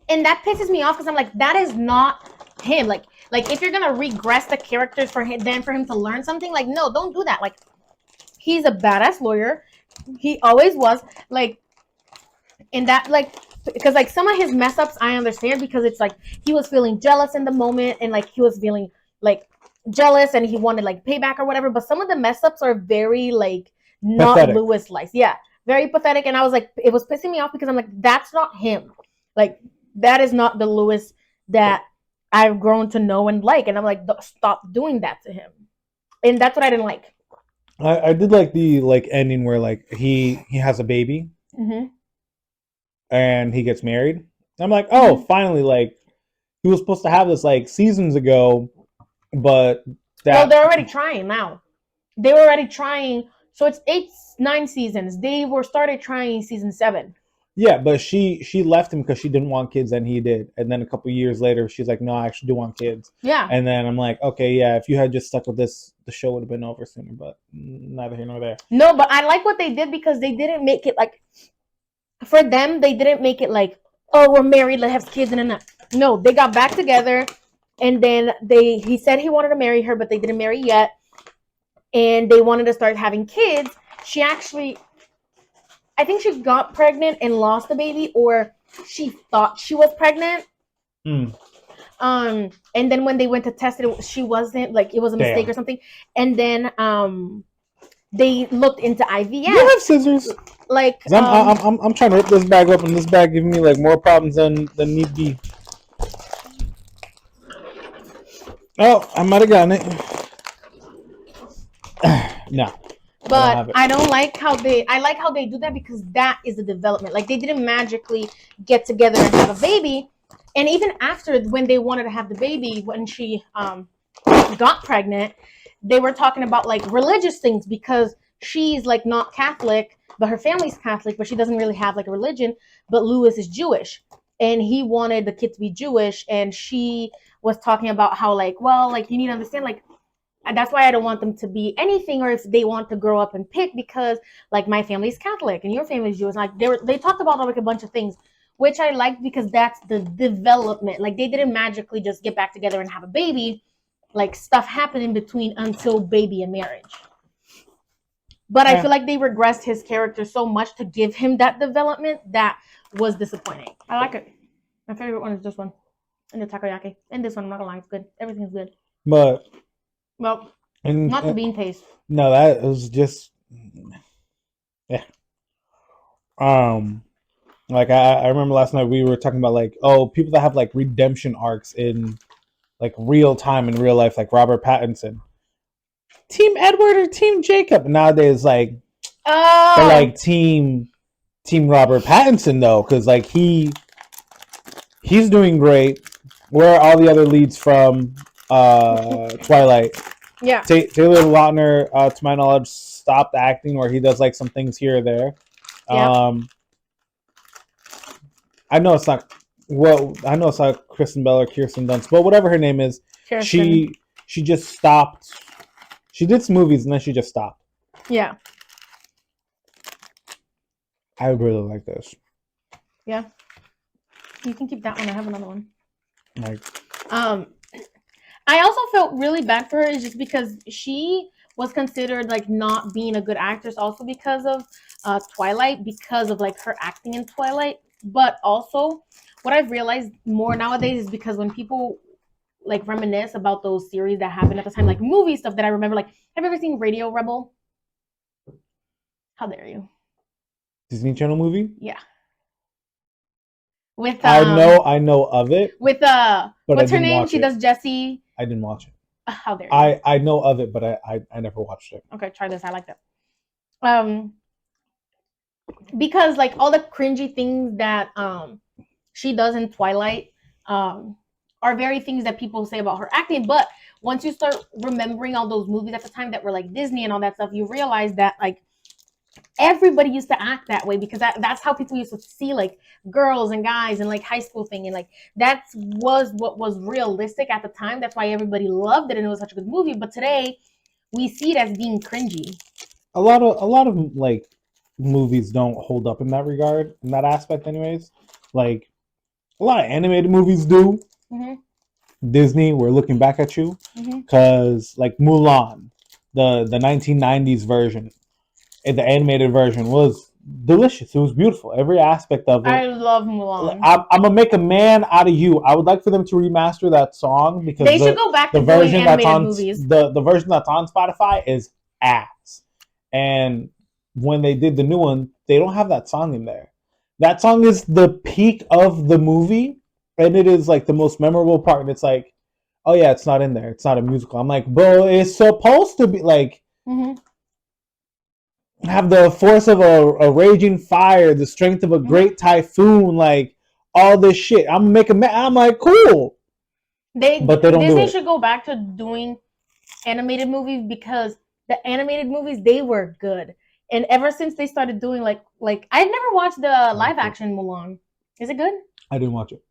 [SPEAKER 1] And that pisses me off because I'm like, that is not him. Like if you're gonna regress the characters for him to learn something, like no, don't do that. Like he's a badass lawyer. He always was. Like, and that like, because like some of his mess ups I understand, because it's like he was feeling jealous in the moment and like he was feeling like jealous and he wanted like payback or whatever, but some of the mess ups are very like not pathetic. Lewis like, yeah, very pathetic. And I was like, it was pissing me off because I'm like, that's not him. Like that is not the Lewis that I've grown to know and like. And I'm like, stop doing that to him. And that's what I didn't like.
[SPEAKER 2] I did like the like ending where like he has a baby. And he gets married. I'm like, oh, finally, like he was supposed to have this like seasons ago, but
[SPEAKER 1] well, they're already trying now. They were already trying. So it's 9 seasons. They started trying season 7.
[SPEAKER 2] Yeah, but she left him because she didn't want kids, and he did. And then a couple years later, she's like, no, I actually do want kids.
[SPEAKER 1] Yeah.
[SPEAKER 2] And then I'm like, okay, yeah, if you had just stuck with this, the show would have been over sooner. But neither here nor there.
[SPEAKER 1] No, but I like what they did because they didn't make it like. For them, they didn't make it like, oh, we're married, let's have kids, and no, they got back together, And then he said he wanted to marry her, but they didn't marry yet. And they wanted to start having kids. She actually, I think she got pregnant and lost the baby, or she thought she was pregnant.
[SPEAKER 2] Mm.
[SPEAKER 1] And then when they went to test it, she wasn't, like, it was a mistake or something. And then they looked into IVF.
[SPEAKER 2] You have scissors.
[SPEAKER 1] Like,
[SPEAKER 2] I'm trying to rip this bag open. This bag giving me like more problems than need be. Oh, I might have gotten it. No.
[SPEAKER 1] But I don't like how I like how they do that, because that is the development. Like, they didn't magically get together and have a baby. And even after, when they wanted to have the baby, when she got pregnant, they were talking about like religious things, because she's like not Catholic, but her family's Catholic, but she doesn't really have like a religion. But Louis is Jewish, and he wanted the kid to be Jewish. And she was talking about how, like, well, like, you need to understand, like, that's why I don't want them to be anything, or if they want to grow up and pick, because like my family's Catholic and your family's Jewish. Like, they talked about like a bunch of things, which I liked, because that's the development. Like, they didn't magically just get back together and have a baby. Like, stuff happened in between until baby and marriage. But I feel like they regressed his character so much to give him that development that was disappointing. I like it. My favorite one is this one, and the takoyaki, and this one. I'm not gonna lie, it's good. Everything's good.
[SPEAKER 2] But
[SPEAKER 1] well, not the bean paste.
[SPEAKER 2] No, that was just Like I remember last night we were talking about like, oh, people that have like redemption arcs in like real time in real life, like Robert Pattinson. Team Edward or Team Jacob? Nowadays, like, but like Team Robert Pattinson though, because like he's doing great. Where are all the other leads from Twilight?
[SPEAKER 1] Yeah,
[SPEAKER 2] Taylor Lautner, to my knowledge, stopped acting, or he does like some things here or there. Yeah. I know it's not Kristen Bell or Kirsten Dunst, but whatever her name is, Kirsten. She just stopped. She did some movies and then she just stopped.
[SPEAKER 1] Yeah.
[SPEAKER 2] I really like this.
[SPEAKER 1] Yeah. You can keep that one. I have another one.
[SPEAKER 2] Like,
[SPEAKER 1] I also felt really bad for her, just because she was considered like not being a good actress, also because of Twilight, because of like her acting in Twilight. But also, what I've realized more nowadays is because when people like reminisce about those series that happened at the time, like movie stuff that I remember, like, have you ever seen Radio Rebel? How dare you?
[SPEAKER 2] Disney Channel movie?
[SPEAKER 1] Yeah. With
[SPEAKER 2] I know of it.
[SPEAKER 1] With what's her name? She does Jessie.
[SPEAKER 2] I didn't watch it.
[SPEAKER 1] How dare you?
[SPEAKER 2] I know of it, but I never watched it.
[SPEAKER 1] Okay, try this. I like that. Because like all the cringy things that she does in Twilight are very things that people say about her acting. But once you start remembering all those movies at the time that were like Disney and all that stuff, you realize that like everybody used to act that way, because that's how people used to see like girls and guys and like high school thing, and like that was what was realistic at the time. That's why everybody loved it and it was such a good movie. But today we see it as being cringy.
[SPEAKER 2] A lot of like movies don't hold up in that regard, in that aspect anyways. Like a lot of animated movies do. Mm-hmm. Disney, we're looking back at you, because like Mulan, the 1990s version, the animated version was delicious. It was beautiful, every aspect of it.
[SPEAKER 1] I love Mulan.
[SPEAKER 2] I'm gonna make a man out of you. I would like for them to remaster that song, because
[SPEAKER 1] they should go back to doing animated movies.
[SPEAKER 2] The version that's on Spotify is ass, and when they did the new one, they don't have that song in there. That song is the peak of the movie, and it is like the most memorable part. And it's like, oh yeah, it's not in there. It's not a musical. I'm like, bro, it's supposed to be like have the force of a raging fire, the strength of a great typhoon, like all this shit. I'm gonna make a man. I'm like, cool. But they don't
[SPEAKER 1] Disney
[SPEAKER 2] do it.
[SPEAKER 1] should go back to doing animated movies, because the animated movies, they were good. And ever since they started doing like I've never watched the live action Mulan. Is it good?
[SPEAKER 2] I didn't watch it.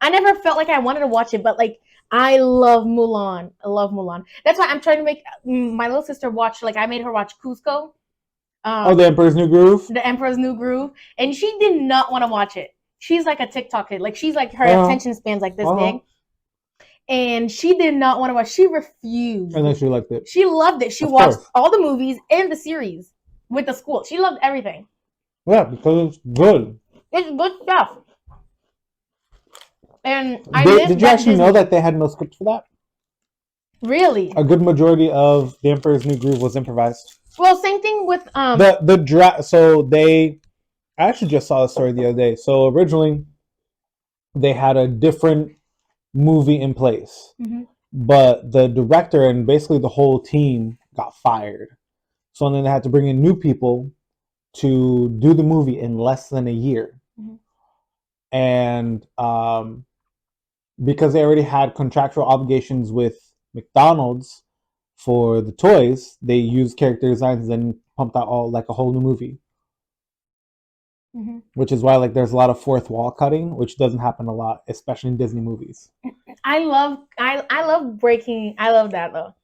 [SPEAKER 1] I never felt like I wanted to watch it, but like I love Mulan. I love Mulan. That's why I'm trying to make my little sister watch. Like I made her watch Cusco.
[SPEAKER 2] The Emperor's New Groove.
[SPEAKER 1] The Emperor's New Groove, and she did not want to watch it. She's like a TikTok kid. Like she's like her attention span's like this big. and she did not want to watch. She refused.
[SPEAKER 2] And then she liked it.
[SPEAKER 1] She loved it. She watched all the movies and the series with the school. She loved everything.
[SPEAKER 2] Yeah, because it's good.
[SPEAKER 1] It's good stuff. And
[SPEAKER 2] did you actually know that they had no script for that?
[SPEAKER 1] Really?
[SPEAKER 2] A good majority of The Emperor's New Groove was improvised.
[SPEAKER 1] Well, same thing with
[SPEAKER 2] So I actually just saw the story the other day. So originally they had a different movie in place, but the director and basically the whole team got fired. So then they had to bring in new people to do the movie in less than a year. And because they already had contractual obligations with McDonald's for the toys, they used character designs and then pumped out all like a whole new movie. Which is why like there's a lot of fourth wall cutting, which doesn't happen a lot, especially in Disney movies.
[SPEAKER 1] I love breaking. I love that though.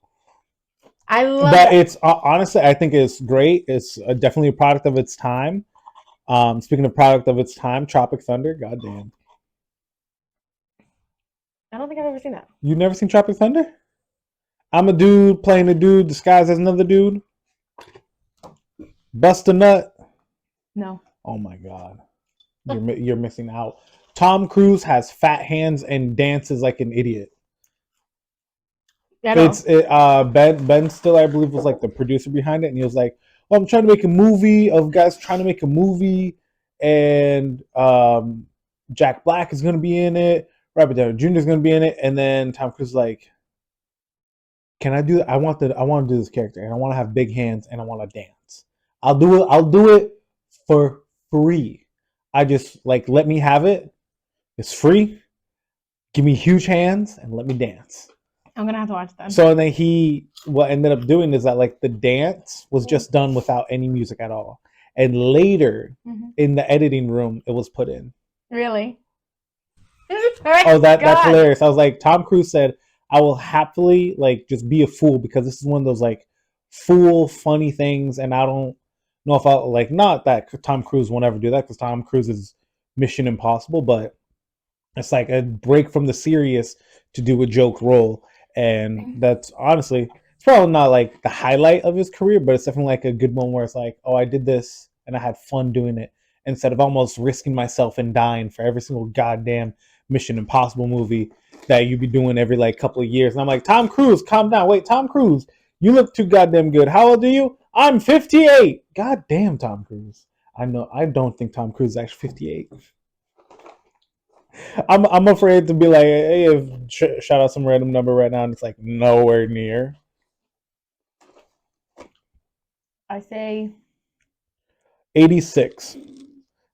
[SPEAKER 1] I love
[SPEAKER 2] that. It's honestly, I think it's great. It's definitely a product of its time. Speaking of product of its time, Tropic Thunder. Goddamn.
[SPEAKER 1] I don't think I've ever seen that.
[SPEAKER 2] You've never seen Tropic Thunder? I'm a dude playing a dude disguised as another dude. Bust a nut.
[SPEAKER 1] No.
[SPEAKER 2] Oh my god, you're missing out. Tom Cruise has fat hands and dances like an idiot. Ben Stiller, I believe, was like the producer behind it, and he was like, "Well, I'm trying to make a movie of guys trying to make a movie, and Jack Black is going to be in it, Robert Downey Jr. is going to be in it," and then Tom Cruise is like, "Can I do that? I want to do this character, and I want to have big hands, and I want to dance. I'll do it for free. I just like let me have it. It's free. Give me huge hands and let me dance."
[SPEAKER 1] I'm gonna have to watch that.
[SPEAKER 2] So and then what ended up doing is that like the dance was just done without any music at all, and later in the editing room it was put in.
[SPEAKER 1] Really?
[SPEAKER 2] That's hilarious. I was like, Tom Cruise said, "I will happily like just be a fool because this is one of those like fool funny things, and I don't know if I'll like not that Tom Cruise won't ever do that because Tom Cruise is Mission Impossible, but it's like a break from the serious to do a joke role." And that's honestly, it's probably not like the highlight of his career, but it's definitely like a good moment where it's like, oh, I did this and I had fun doing it instead of almost risking myself and dying for every single goddamn Mission Impossible movie that you'd be doing every like couple of years. And I'm like, Tom Cruise, calm down. Wait, Tom Cruise, you look too goddamn good. How old are you? I'm 58. God damn, Tom Cruise. I know. I don't think Tom Cruise is actually 58. I'm afraid to be like, hey, shout out some random number right now, and it's like nowhere near.
[SPEAKER 1] I say
[SPEAKER 2] 86.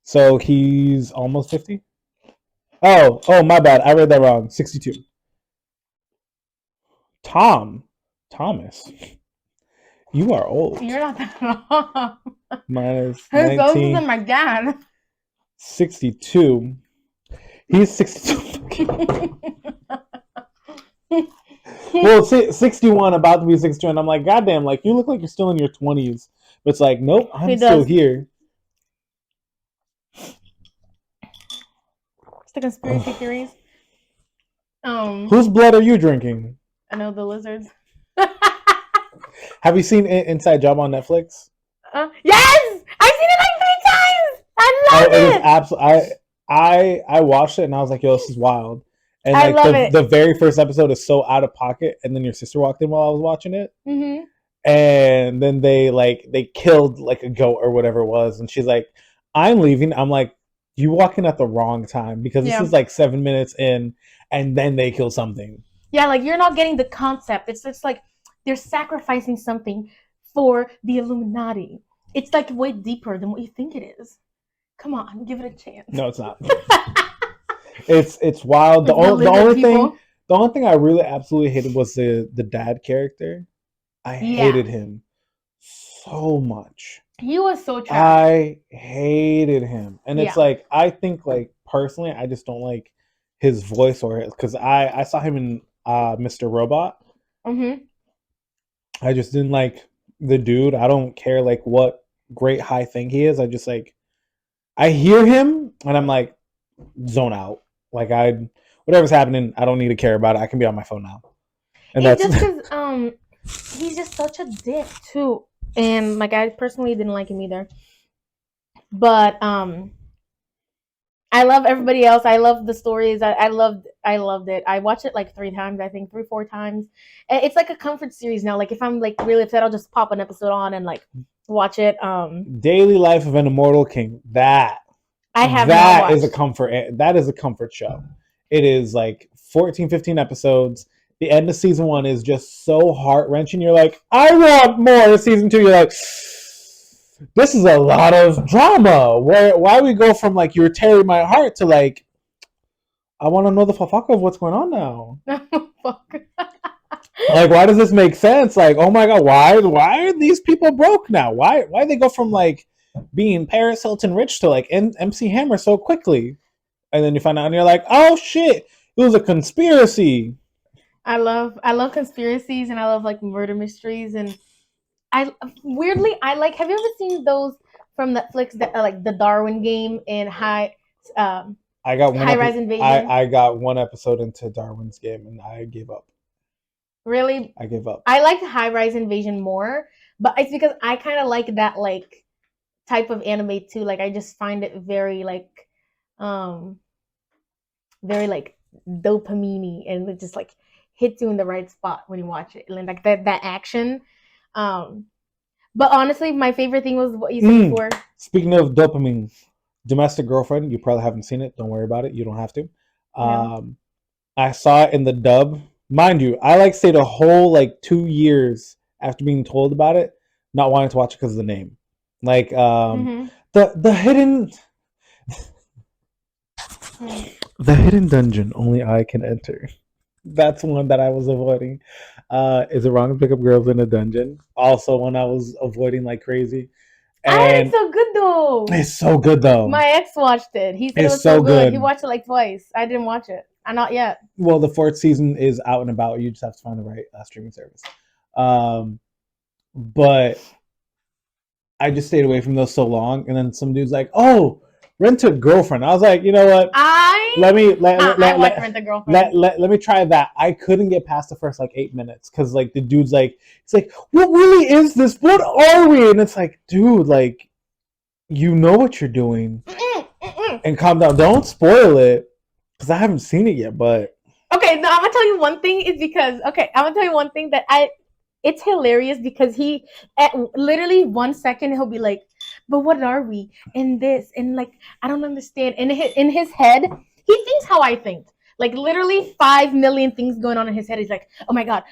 [SPEAKER 2] So he's almost 50. Oh, my bad. I read that wrong. 62. Thomas. You are old.
[SPEAKER 1] You're not that old.
[SPEAKER 2] Minus
[SPEAKER 1] Who's older than my dad?
[SPEAKER 2] 62. He's 62. Well, 61, about to be 62, and I'm like, goddamn, like you look like you're still in your 20s. But it's like, nope, I'm still here.
[SPEAKER 1] It's the conspiracy theories.
[SPEAKER 2] Whose blood are you drinking?
[SPEAKER 1] I know the lizards.
[SPEAKER 2] Have you seen Inside Job on Netflix?
[SPEAKER 1] Yes! I've seen it like 3 times! I love it!
[SPEAKER 2] It was absolutely... I watched it and I was like, yo, this is wild. And like
[SPEAKER 1] I love it.
[SPEAKER 2] The very first episode is so out of pocket, and then your sister walked in while I was watching it.
[SPEAKER 1] Mm-hmm.
[SPEAKER 2] And then they killed like a goat or whatever it was, and she's like, I'm leaving. I'm like, you walking at the wrong time because this is like 7 minutes in, and then they kill something.
[SPEAKER 1] Yeah, like you're not getting the concept. It's just like they're sacrificing something for the Illuminati. It's like way deeper than what you think it is. Come on, give it a chance.
[SPEAKER 2] No, it's not. It's wild. The only thing I really absolutely hated was the dad character. I hated him so much.
[SPEAKER 1] He was so trash.
[SPEAKER 2] I hated him, and it's like I think like personally, I just don't like his voice or because I saw him in Mr. Robot.
[SPEAKER 1] Mm-hmm.
[SPEAKER 2] I just didn't like the dude. I don't care like what great high thing he is. I just like I hear him and I'm like zone out. Like whatever's happening, I don't need to care about it. I can be on my phone now. And
[SPEAKER 1] it's
[SPEAKER 2] that's
[SPEAKER 1] just because he's just such a dick too, and like I personally didn't like him either. But I love everybody else. I love the stories. I loved it. I watched it like 3 times, I think 3-4 times. It's like a comfort series now. Like if I'm like really upset, I'll just pop an episode on and like watch it.
[SPEAKER 2] Daily Life of an Immortal King. That is a comfort. That is a comfort show. It is like 14, 15 episodes. The end of season 1 is just so heart-wrenching. You're like, I want more. Season 2, you're like, this is a lot of drama. Why we go from like, you're tearing my heart to like, I want to know the fuck of what's going on now. Like, why does this make sense? Like, oh my god, why are these people broke now? Why they go from like being Paris Hilton rich to like MC Hammer so quickly? And then you find out and you're like, oh shit, it was a conspiracy.
[SPEAKER 1] I love conspiracies, and I love like murder mysteries, and I like. Have you ever seen those from Netflix that like the Darwin Game and High Rise Invasion?
[SPEAKER 2] I got one episode into Darwin's Game and I gave up.
[SPEAKER 1] Really?
[SPEAKER 2] I gave up.
[SPEAKER 1] I like High Rise Invasion more, but it's because I kind of like that like type of anime too. Like I just find it very like dopamine, and it just like hits you in the right spot when you watch it, and like that action. But honestly, my favorite thing was what you said before.
[SPEAKER 2] Speaking of dopamine, Domestic Girlfriend. You probably haven't seen it. Don't worry about it. You don't have to. No. I saw it in the dub. Mind you, I like stayed a whole like 2 years after being told about it, not wanting to watch it because of the name. Like the hidden the hidden dungeon only I can enter. That's one that I was avoiding. Is it wrong to pick up girls in a dungeon? Also one I was avoiding like crazy.
[SPEAKER 1] And it's so good though.
[SPEAKER 2] It's so good though.
[SPEAKER 1] My ex watched it. He said it was so good. He watched it like twice. I didn't watch it. Not yet.
[SPEAKER 2] Well, the 4th season is out and about. You just have to find the right streaming service. But I just stayed away from those so long, and then some dude's like, "Oh, Rent a Girlfriend." I was like, you know what? Let me try that. I couldn't get past the first like 8 minutes because like the dude's like, it's like, what really is this? What are we? And it's like, dude, like, you know what you're doing, and calm down. Don't spoil it. Because I haven't seen it yet, but...
[SPEAKER 1] Okay, no, I'm going to tell you one thing is because... Okay, I'm going to tell you one thing that it's hilarious because he... At literally 1 second, he'll be like, but what are we? And this, and like, I don't understand. In his head, he thinks how I think. Like, literally 5 million things going on in his head. He's like, oh my god.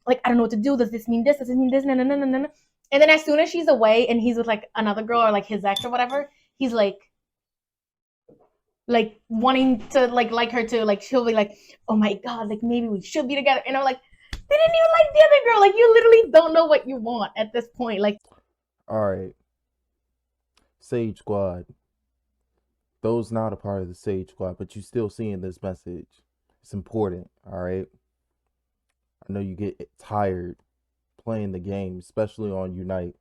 [SPEAKER 1] Like, I don't know what to do. Does this mean this? Does this mean this? No. And then as soon as she's away and he's with like another girl or like his ex or whatever, he's like wanting to like her too, like she'll be like, oh my god, like maybe we should be together, and I'm like, they didn't even like the other girl. Like you literally don't know what you want at this point. Like,
[SPEAKER 3] all right, Sage Squad, those not a part of the Sage Squad, but you still seeing this message. It's important. All right, I know you get tired playing the game, especially on Unite.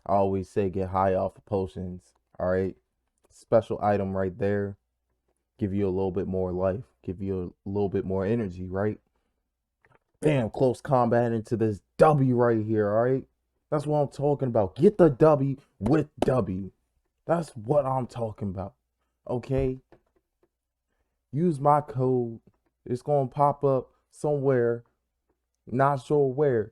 [SPEAKER 3] I always say get high off of potions. All right, special item right there. Give you a little bit more life, give you a little bit more energy, right? Bam, close combat into this W right here, all right? That's what I'm talking about. Get the W with W. That's what I'm talking about, okay? Use my code. It's going to pop up somewhere, not sure where,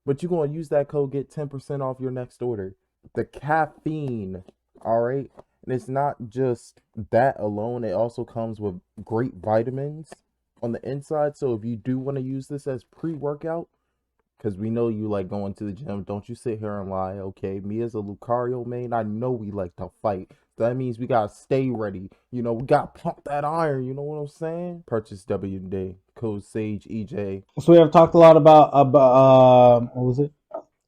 [SPEAKER 3] but you're going to use that code, get 10% off your next order. The caffeine, all right? And it's not just that alone. It also comes with great vitamins on the inside. So if you do want to use this as pre-workout, because we know you like going to the gym, don't you sit here and lie, okay? Me as a Lucario main, I know we like to fight. So that means we got to stay ready. You know, we got to pump that iron. You know what I'm saying? Purchase WD. Code SAGE EJ.
[SPEAKER 2] So we have talked a lot about what was it?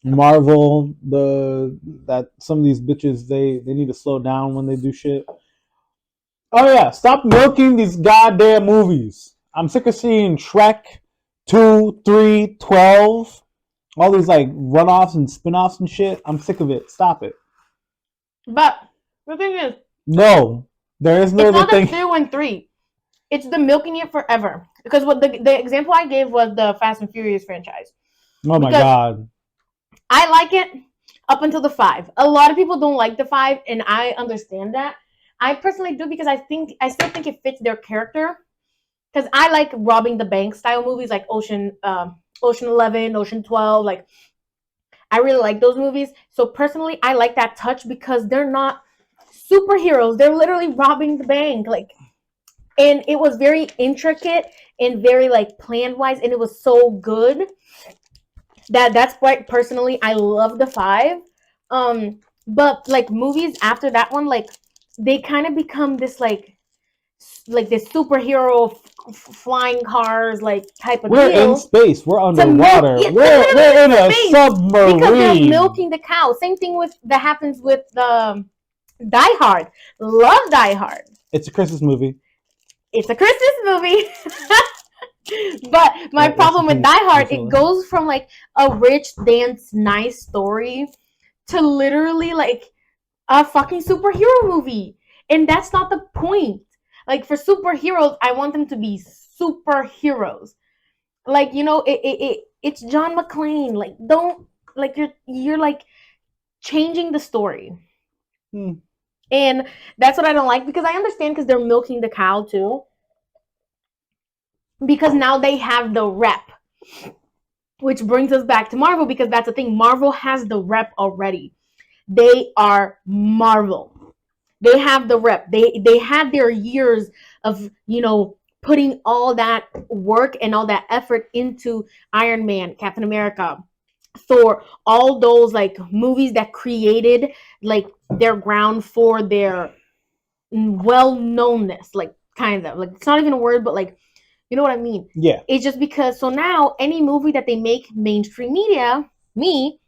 [SPEAKER 2] Marvel, that some of these bitches they need to slow down when they do shit. Oh yeah, stop milking these goddamn movies. I'm sick of seeing Shrek 2, 3, 12, all these like runoffs and spin-offs and shit. I'm sick of it. Stop it.
[SPEAKER 1] But the thing is,
[SPEAKER 2] no, there is no other thing.
[SPEAKER 1] It's not that 2 and 3. it's the milking it forever. Because what the example I gave was the Fast and Furious franchise.
[SPEAKER 2] Oh my god.
[SPEAKER 1] I like it up until the 5. A lot of people don't like the 5, and I understand that. I personally do because I still think it fits their character. Because I like robbing the bank style movies like Ocean 11, Ocean 12. Like, I really like those movies. So personally, I like that touch because they're not superheroes. They're literally robbing the bank. Like, and it was very intricate and very like planned wise, and it was so good. That's why personally I love the 5. But like movies after that one, like they kind of become this like this superhero flying cars like type of
[SPEAKER 2] we're
[SPEAKER 1] deal.
[SPEAKER 2] In space. We're underwater. We're in a submarine.
[SPEAKER 1] Because they're milking the cow. Same thing with that happens with Die Hard. Love Die Hard.
[SPEAKER 2] It's a Christmas movie.
[SPEAKER 1] It's a Christmas movie. But my problem with Die Hard, it goes from like a rich dance nice story to literally like a fucking superhero movie. And that's not the point. Like for superheroes, I want them to be superheroes. Like, you know, it's John McClane. Like, don't like you're like changing the story. And that's what I don't like because I understand because they're milking the cow too. Because now they have the rep. Which brings us back to Marvel because that's the thing. Marvel has the rep already. They are Marvel. They have the rep. They had their years of, you know, putting all that work and all that effort into Iron Man, Captain America, Thor, all those like movies that created like their ground for their well-knownness, like kind of like it's not even a word, but like you know what I mean?
[SPEAKER 2] Yeah.
[SPEAKER 1] It's just because so now any movie that they make mainstream media, me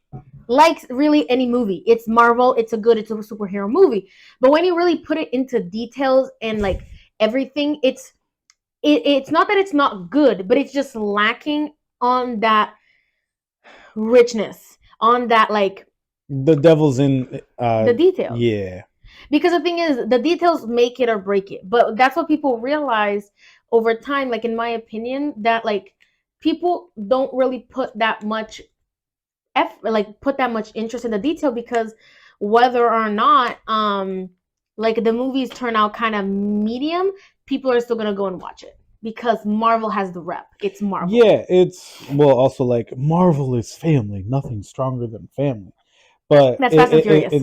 [SPEAKER 1] likes really any movie. It's Marvel, it's a superhero movie. But when you really put it into details and like everything, it's not that it's not good, but it's just lacking on that richness, on that like
[SPEAKER 2] the devil's in
[SPEAKER 1] the details.
[SPEAKER 2] Yeah.
[SPEAKER 1] Because the thing is, the details make it or break it. But that's what people realize over time, like in my opinion, that like people don't really put that much effort, like put that much interest in the detail because whether or not like the movies turn out kind of medium, people are still gonna go and watch it because Marvel has the rep. It's Marvel.
[SPEAKER 2] Yeah, it's also like Marvel is family, nothing stronger than family. But
[SPEAKER 1] that's Fast and Furious.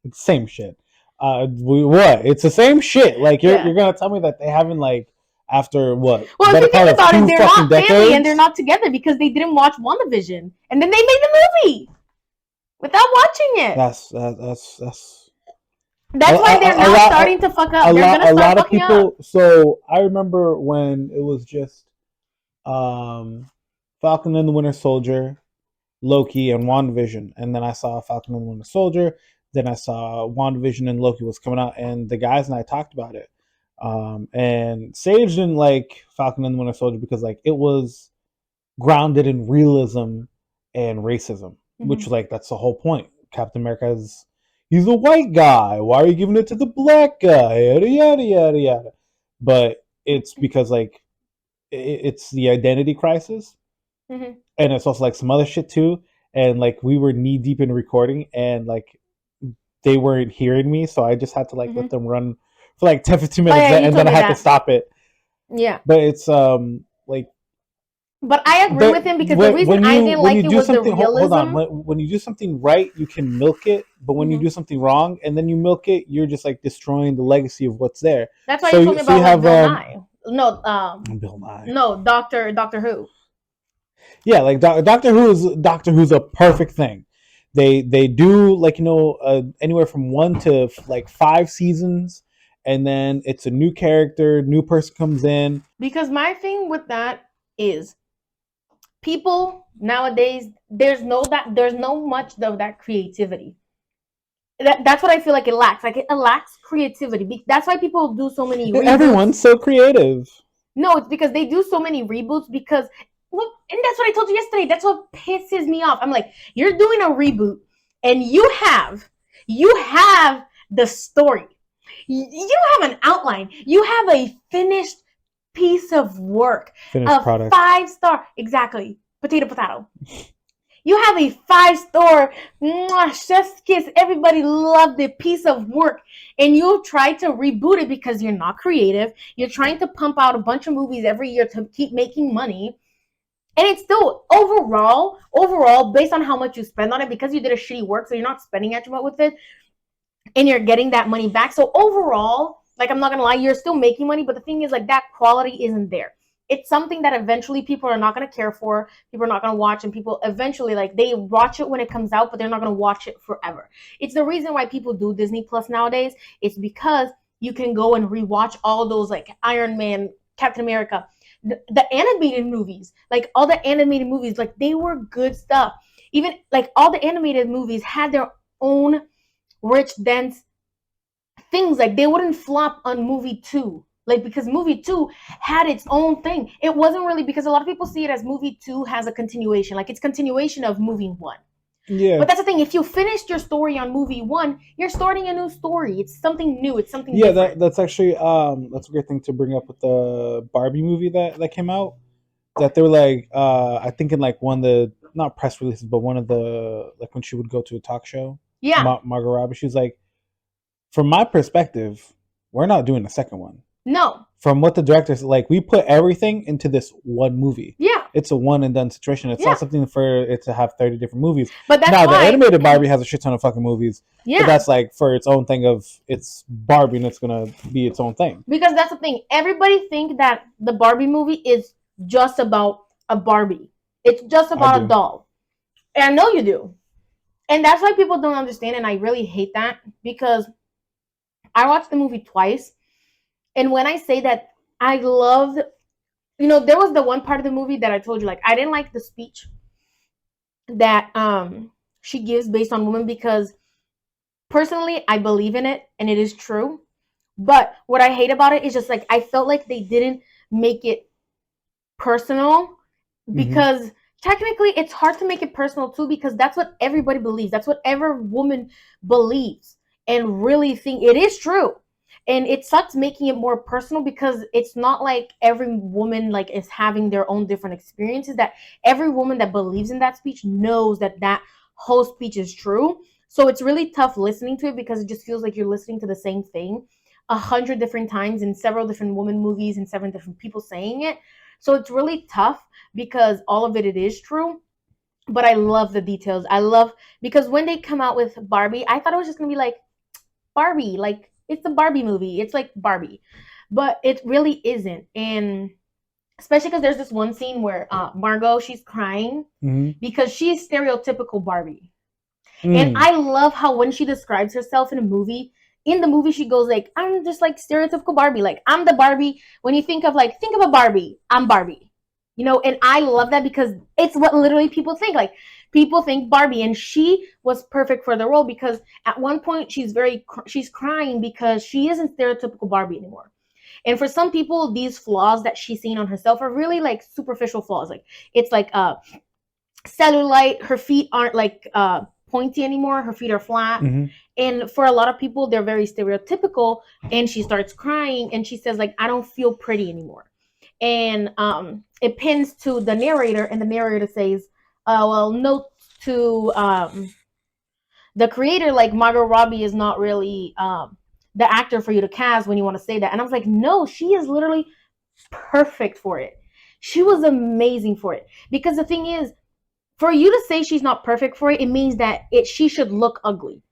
[SPEAKER 2] It's same shit. What? It's the same shit. Like you're gonna tell me that they haven't like after what?
[SPEAKER 1] Well, if you think about it, they're not family and they're not together because they didn't watch WandaVision, and then they made the movie without watching it.
[SPEAKER 2] That's
[SPEAKER 1] why they're now starting to fuck up. They're gonna start fucking up.
[SPEAKER 2] So I remember when it was just Falcon and the Winter Soldier, Loki, and WandaVision, and then I saw Falcon and the Winter Soldier. Then I saw WandaVision and Loki was coming out, and the guys and I talked about it. And Sage didn't like Falcon and the Winter Soldier because like it was grounded in realism and racism, which like that's the whole point. Captain America he's a white guy. Why are you giving it to the black guy? Yada yada yada yada. But it's because like it's the identity crisis, and it's also like some other shit too. And like we were knee deep in recording, and like they weren't hearing me, so I just had to like let them run for like 10-15 minutes, and then I had to stop it.
[SPEAKER 1] Yeah.
[SPEAKER 2] But it's like.
[SPEAKER 1] But I agree with him because the reason I didn't like it was the realism.
[SPEAKER 2] Hold on. When you do something right, you can milk it. But when you do something wrong and then you milk it, you're just like destroying the legacy of what's there.
[SPEAKER 1] That's why you told me about Bill Nye. No,
[SPEAKER 2] Bill Nye.
[SPEAKER 1] No, Doctor Who.
[SPEAKER 2] Yeah, like Doctor Who's a perfect thing. They do like anywhere from 1 to like 5 seasons, and then it's a new character, new person comes in.
[SPEAKER 1] Because my thing with that is people nowadays there's no much of that creativity. That's what I feel like it lacks. Like it lacks creativity. That's why people do so many reboots.
[SPEAKER 2] Everyone's so creative.
[SPEAKER 1] No, it's because they do so many reboots because and that's what I told you yesterday. That's what pisses me off. I'm like, you're doing a reboot and you have the story. You have an outline. You have a finished piece of work.
[SPEAKER 2] Finished product.
[SPEAKER 1] 5-star. Exactly. Potato. You have a 5-star, chef's kiss, everybody loved it, piece of work, and you try to reboot it because you're not creative. You're trying to pump out a bunch of movies every year to keep making money. And it's still overall, based on how much you spend on it, because you did a shitty work, so you're not spending as much with it, and you're getting that money back. So overall, like, I'm not gonna lie, you're still making money, but the thing is, like, that quality isn't there. It's something that eventually people are not going to care for, people are not going to watch, and people eventually, like, they watch it when it comes out, but they're not going to watch it forever. It's the reason why people do Disney Plus nowadays. It's because you can go and rewatch all those, like, Iron Man, Captain America, the animated movies, like, all the animated movies, like, they were good stuff. Even, like, all the animated movies had their own rich, dense things. Like, they wouldn't flop on movie 2. Like, because movie 2 had its own thing. It wasn't really, because a lot of people see it as movie 2 has a continuation. Like, it's continuation of movie 1.
[SPEAKER 2] Yeah.
[SPEAKER 1] But that's the thing. If you finished your story on movie 1, you're starting a new story. It's something new. It's something different.
[SPEAKER 2] That's actually that's a great thing to bring up with the Barbie movie that came out. That they were like, I think in like one of the, not press releases, but one of the, like, when she would go to a talk show.
[SPEAKER 1] Yeah.
[SPEAKER 2] Margot Robbie, she was like, from my perspective, we're not doing a second one.
[SPEAKER 1] No.
[SPEAKER 2] From what the directors, like, we put everything into this one movie.
[SPEAKER 1] Yeah.
[SPEAKER 2] It's a one and done situation. It's not something for it to have 30 different movies.
[SPEAKER 1] But that's
[SPEAKER 2] now, the animated Barbie has a shit ton of fucking movies.
[SPEAKER 1] Yeah.
[SPEAKER 2] But that's like for its own thing of it's Barbie and it's going to be its own thing.
[SPEAKER 1] Because that's the thing. Everybody think that the Barbie movie is just about a Barbie. It's just about a doll. And I know you do. And that's why people don't understand. And I really hate that, because I watched the movie twice. And when I say that I loved, there was the one part of the movie that I told you, like, I didn't like the speech that she gives based on women, because personally I believe in it and it is true. But what I hate about it is just, like, I felt like they didn't make it personal, because technically it's hard to make it personal too, because that's what everybody believes. That's what every woman believes and really think it is true. And it sucks making it more personal, because it's not like every woman, like, is having their own different experiences. That every woman that believes in that speech knows that that whole speech is true. So it's really tough listening to it, because it just feels like you're listening to the same thing 100 different times in several different woman movies and 7 different people saying it. So it's really tough, because all of it is true. But I love the details. Because when they come out with Barbie, I thought it was just gonna be like Barbie, like, it's a Barbie movie. It's like Barbie. But it really isn't. And especially because there's this one scene where Margot, she's crying because she's stereotypical Barbie. And I love how when she describes herself in the movie she goes like, I'm just like stereotypical Barbie. Like, I'm the Barbie. When you think of a Barbie, I'm Barbie. And I love that, because it's what literally people think. Like, people think Barbie, and she was perfect for the role, because at one point she's crying because she isn't stereotypical Barbie anymore. And for some people, these flaws that she's seen on herself are really, like, superficial flaws. Like, it's like cellulite. Her feet aren't like pointy anymore. Her feet are flat. And for a lot of people, they're very stereotypical. And she starts crying, and she says, like, I don't feel pretty anymore. And it pins to the narrator, and the narrator says, well, note to the creator, like, Margot Robbie is not really the actor for you to cast when you want to say that. And I was like, no, she is literally perfect for it. She was amazing for it. Because the thing is, for you to say she's not perfect for it, it means that she should look ugly.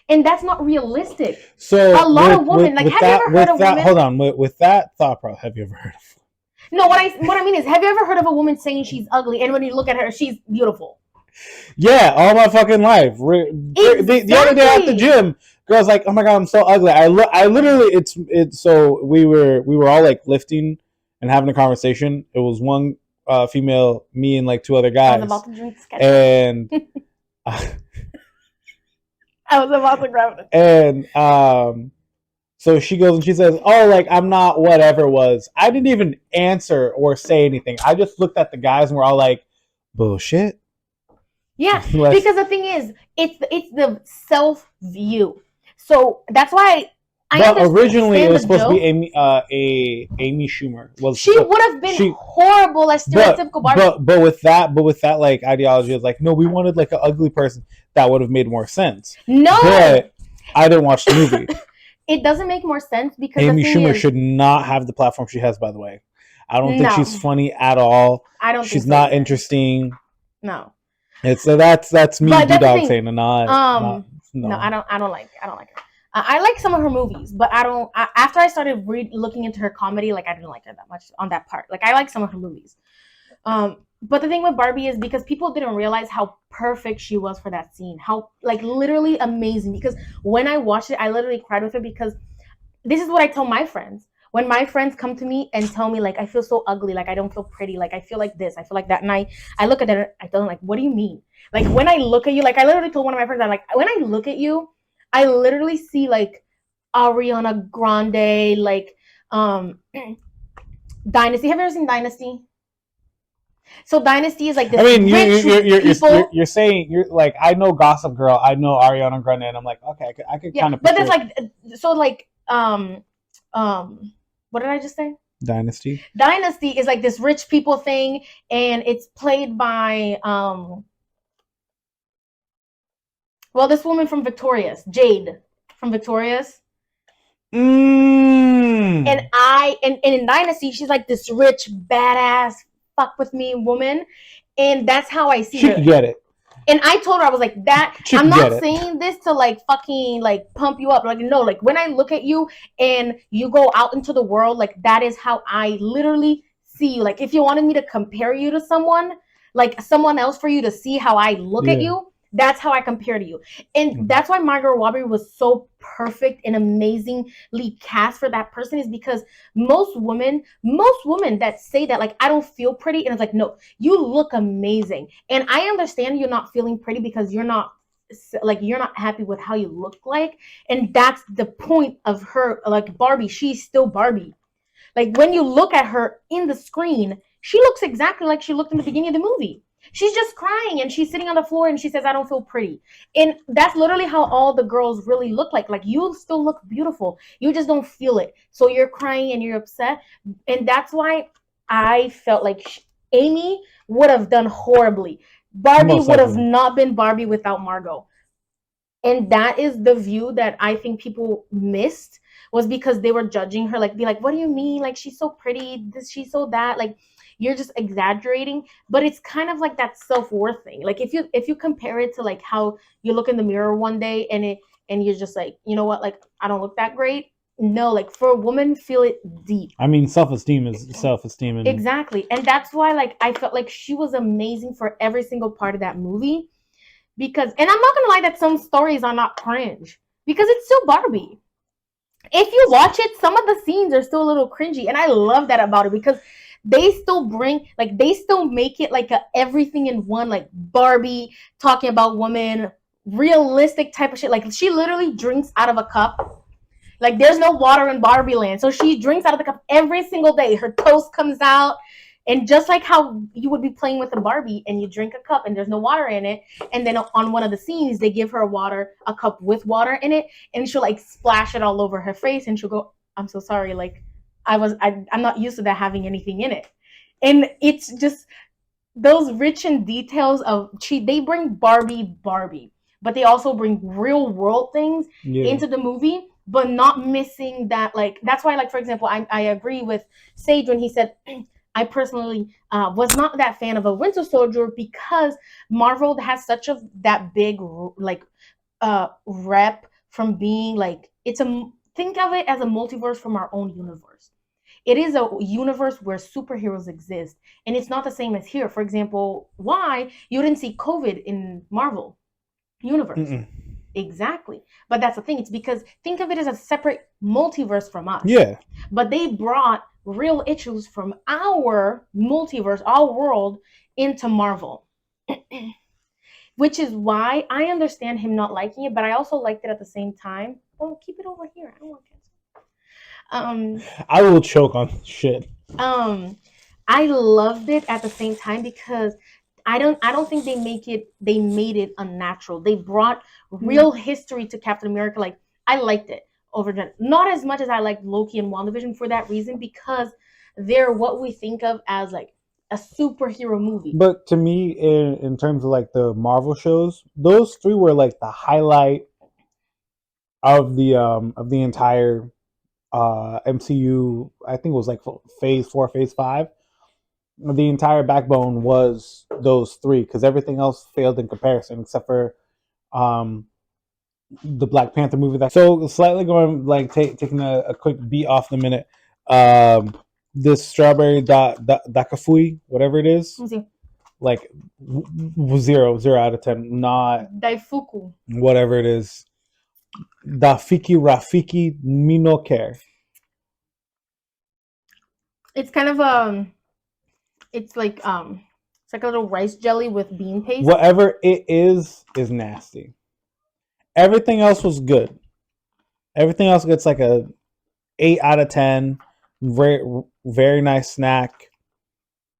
[SPEAKER 1] And that's not realistic. So a lot of women, like, have you ever heard of women?
[SPEAKER 2] Hold on, with that thought process, have you ever heard of?
[SPEAKER 1] No, what I mean is, have you ever heard of a woman saying she's ugly, and when you look at her, she's beautiful?
[SPEAKER 2] Yeah, all my fucking life. Exactly. The other day at the gym, girls like, oh my god, I'm so ugly. I literally, it's so we were all like lifting and having a conversation. It was one female, me and like 2 other guys.
[SPEAKER 1] I was about to drink sketch.
[SPEAKER 2] And
[SPEAKER 1] I was about to grab it.
[SPEAKER 2] And so she goes and she says, oh, like, I'm not whatever was. I didn't even answer or say anything. I just looked at the guys and we're all like, bullshit.
[SPEAKER 1] Yeah, because the thing is, it's the self-view. So that's why
[SPEAKER 2] But originally it was supposed to be Amy Schumer.
[SPEAKER 1] She would have been horrible as stereotypical Barbie.
[SPEAKER 2] But with that like ideology, it's like, no, we wanted like an ugly person. That would have made more sense.
[SPEAKER 1] No,
[SPEAKER 2] but I didn't watch the movie.
[SPEAKER 1] It doesn't make more sense because
[SPEAKER 2] Amy Schumer should not have the platform she has. By the way, I don't think she's funny at all.
[SPEAKER 1] I don't.
[SPEAKER 2] She's not interesting.
[SPEAKER 1] No.
[SPEAKER 2] It's that's me, D-Dog, saying not.
[SPEAKER 1] No, I don't like her. I like some of her movies, but I don't. After I started looking into her comedy, like I didn't like her that much on that part. Like I like some of her movies, but the thing with Barbie is because people didn't realize how perfect she was for that scene, how like literally amazing. Because when I watched it, I literally cried with her because this is what I tell my friends. When my friends come to me and tell me like I feel so ugly, like I don't feel pretty, like I feel like this, I feel like that, and I look at them, I tell them like, what do you mean? Like when I look at you, like I literally told one of my friends, I'm like, when I look at you, I literally see like Ariana Grande, like Dynasty. Have you ever seen Dynasty? So Dynasty is like this.
[SPEAKER 2] I mean, you're saying you're like, I know Gossip Girl, I know Ariana Grande, and I'm like, okay, I could kind of.
[SPEAKER 1] But it's like so like what did I just say?
[SPEAKER 2] Dynasty.
[SPEAKER 1] Dynasty is like this rich people thing, and it's played by well, this woman from Victorious, Jade from Victorious. And in Dynasty, she's like this rich, badass, fuck with me woman. And that's how I see her.
[SPEAKER 2] She can get it.
[SPEAKER 1] And I told her, I was like, I'm not saying this to like fucking like pump you up. Like, no, like when I look at you and you go out into the world, like that is how I literally see you. Like if you wanted me to compare you to someone, like someone else for you to see how I look at you, that's how I compare to you. And that's why Margot Robbie was so perfect and amazingly cast for that person, is because most women that say that, like, I don't feel pretty, and it's like, no, you look amazing. And I understand you're not feeling pretty because you're not happy with how you look like. And that's the point of her, like Barbie, she's still Barbie. Like when you look at her in the screen, she looks exactly like she looked in the beginning of the movie. She's just crying and she's sitting on the floor and she says, I don't feel pretty. And that's literally how all the girls really look like. Like you still look beautiful. You just don't feel it. So you're crying and you're upset. And that's why I felt like Amy would have done horribly. Barbie would have not been Barbie without Margot. And that is the view that I think people missed, was because they were judging her. Like, be like, what do you mean? Like, she's so pretty. She's so that. Like, you're just exaggerating. But it's kind of like that self-worth thing. Like if you compare it to like how you look in the mirror one day and you're just like, you know what, like I don't look that great. No, like for a woman, feel it deep.
[SPEAKER 2] I mean, self-esteem is self-esteem. And...
[SPEAKER 1] Exactly. And that's why like I felt like she was amazing for every single part of that movie. Because, and I'm not gonna lie that some stories are not cringe, because it's still Barbie. If you watch it, some of the scenes are still a little cringy, and I love that about it, because they still make it like a everything in one, like Barbie talking about women, realistic type of shit. Like she literally drinks out of a cup. Like there's no water in Barbie land, so she drinks out of the cup every single day. Her toast comes out, and just like how you would be playing with a Barbie and you drink a cup and there's no water in it, and then on one of the scenes they give her a cup with water in it, and she'll like splash it all over her face, and she'll go, I'm so sorry, like I'm not used to that having anything in it. And it's just those rich in details of they bring Barbie, but they also bring real world things into the movie, but not missing that. Like that's why, like for example, I agree with Sage when he said I personally was not that fan of a Winter Soldier, because Marvel has such that big like rep from being like, think of it as a multiverse from our own universe. It is a universe where superheroes exist, and it's not the same as here. For example, why you didn't see COVID in Marvel universe? Exactly. But that's the thing. It's because think of it as a separate multiverse from us.
[SPEAKER 2] Yeah.
[SPEAKER 1] But they brought real issues from our multiverse, our world, into Marvel. Which is why I understand him not liking it, but I also liked it at the same time. Oh, keep it over here. I don't want to.
[SPEAKER 2] I will choke on shit.
[SPEAKER 1] I loved it at the same time because I don't think they made it unnatural. They brought real history to Captain America. Like I liked it. overdone. Not as much as I like Loki and WandaVision for that reason, because they're what we think of as like a superhero movie.
[SPEAKER 2] But to me, in terms of like the Marvel shows, those three were like the highlight of the entire MCU. I think it was like phase 4, phase 5. The entire backbone was those three, because everything else failed in comparison, except for the Black Panther movie. So slightly going like taking a quick beat off the minute. This strawberry dakafui, whatever it is, like 0 out of 10. Not
[SPEAKER 1] Daifuku,
[SPEAKER 2] whatever it is. Dafiki Rafiki Minoker.
[SPEAKER 1] It's kind of it's like a little rice jelly with bean paste.
[SPEAKER 2] Whatever it is nasty. Everything else was good. Everything else gets like a 8 out of 10. Very, very nice snack.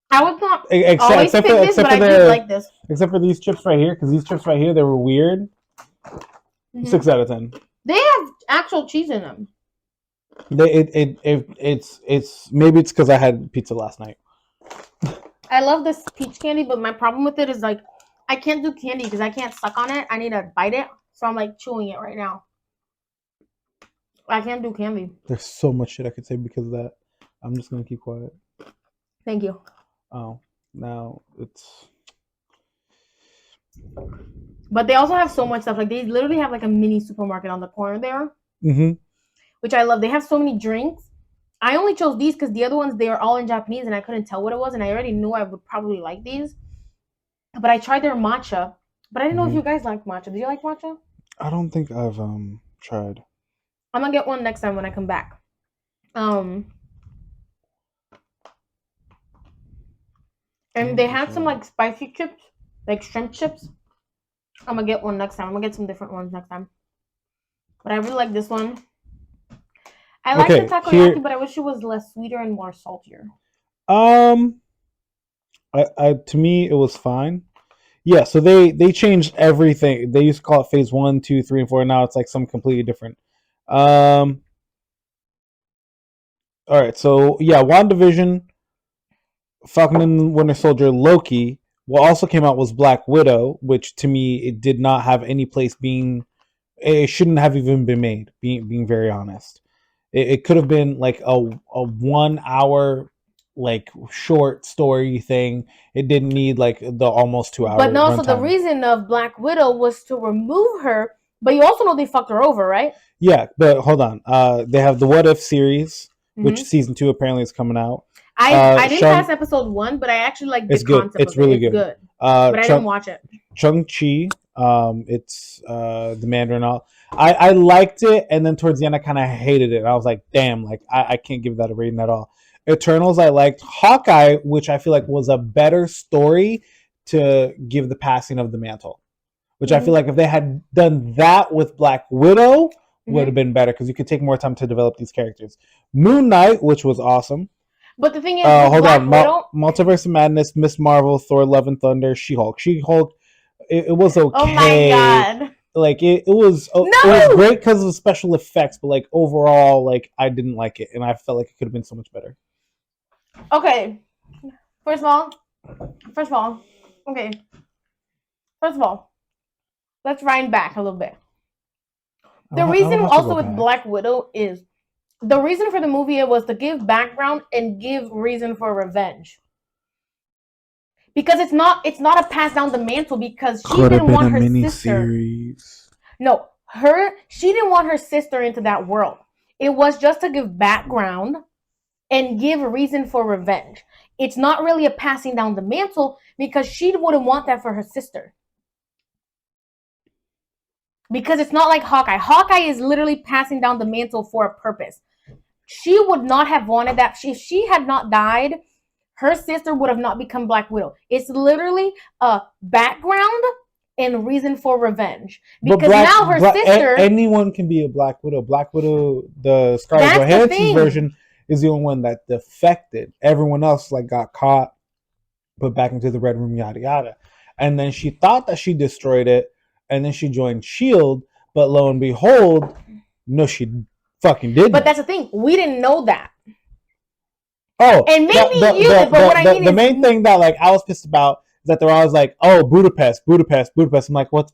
[SPEAKER 1] I would not always pick this, but I do like this.
[SPEAKER 2] Except for these chips right here, because these chips right here, they were weird. 6 out of 10.
[SPEAKER 1] They have actual cheese in them.
[SPEAKER 2] It's maybe it's because I had pizza last night.
[SPEAKER 1] I love this peach candy, but my problem with it is like I can't do candy because I can't suck on it. I need to bite it, so I'm like chewing it right now. I can't do candy.
[SPEAKER 2] There's so much shit I could say because of that. I'm just gonna keep quiet.
[SPEAKER 1] Thank you.
[SPEAKER 2] Oh, now it's.
[SPEAKER 1] But they also have so much stuff. Like they literally have like a mini supermarket on the corner there, which I love. They have so many drinks. I only chose these because the other ones, they were all in Japanese and I couldn't tell what it was, and I already knew I would probably like these. But I tried their matcha, but I didn't know if you guys like matcha. Do you like matcha?
[SPEAKER 2] I don't think I've tried.
[SPEAKER 1] I'm gonna get one next time when I come back. And they had some like spicy chips, like shrimp chips. I'm gonna get one next time. I'm gonna get some different ones next time. But I really like this one. I like the takoyaki, but I wish it was less sweeter and more saltier.
[SPEAKER 2] To me it was fine. Yeah, so they changed everything. They used to call it phase 1, 2, 3, and 4. Now it's like something completely different. All right, so yeah, WandaVision, Falcon and Winter Soldier, Loki. What also came out was Black Widow, which to me it did not have any place being. It shouldn't have even been made. Being very honest, it could have been like a 1 hour like short story thing. It didn't need like the almost 2 hours.
[SPEAKER 1] But no, so the reason of Black Widow was to remove her. But you also know they fucked her over, right?
[SPEAKER 2] Yeah, but hold on. They have the What If series, which season 2 apparently is coming out.
[SPEAKER 1] I didn't pass episode 1, but I actually like the concept.
[SPEAKER 2] It's really good.
[SPEAKER 1] But I didn't watch it.
[SPEAKER 2] Shang-Chi, it's the Mandarin. I liked it, and then towards the end I kind of hated it. I was like, damn, like I can't give that a rating at all. Eternals, I liked. Hawkeye, which I feel like was a better story to give the passing of the mantle. Which I feel like if they had done that with Black Widow, would have been better, because you could take more time to develop these characters. Moon Knight, which was awesome.
[SPEAKER 1] But the thing is,
[SPEAKER 2] Multiverse of Madness, Miss Marvel, Thor: Love and Thunder, She-Hulk. She-Hulk, it was okay.
[SPEAKER 1] Oh my god!
[SPEAKER 2] Like it was great because of the special effects, but like overall, like I didn't like it, and I felt like it could have been so much better.
[SPEAKER 1] Okay, first of all, let's wind back a little bit. The reason also with Black Widow is the reason for the movie was to give background and give reason for revenge. Because it's not a pass down the mantle, because she didn't want her sister. No, she didn't want her sister into that world. It was just to give background and give a reason for revenge. It's not really a passing down the mantle, because she wouldn't want that for her sister. Because it's not like Hawkeye. Hawkeye is literally passing down the mantle for a purpose. She would not have wanted that. If she had not died, her sister would have not become Black Widow. It's literally a background and reason for revenge. Because now her sister...
[SPEAKER 2] Anyone can be a Black Widow. Black Widow, the Scarlett Johansson's version, is the only one that defected. Everyone else like got caught, put back into the Red Room, yada yada. And then she thought that she destroyed it, and then she joined S.H.I.E.L.D., but lo and behold, no, she fucking didn't.
[SPEAKER 1] But that's the thing. We didn't know that.
[SPEAKER 2] Oh,
[SPEAKER 1] and maybe you did, but what I mean
[SPEAKER 2] the
[SPEAKER 1] is...
[SPEAKER 2] main thing that like I was pissed about is that they're always like, oh, Budapest. I'm like, what's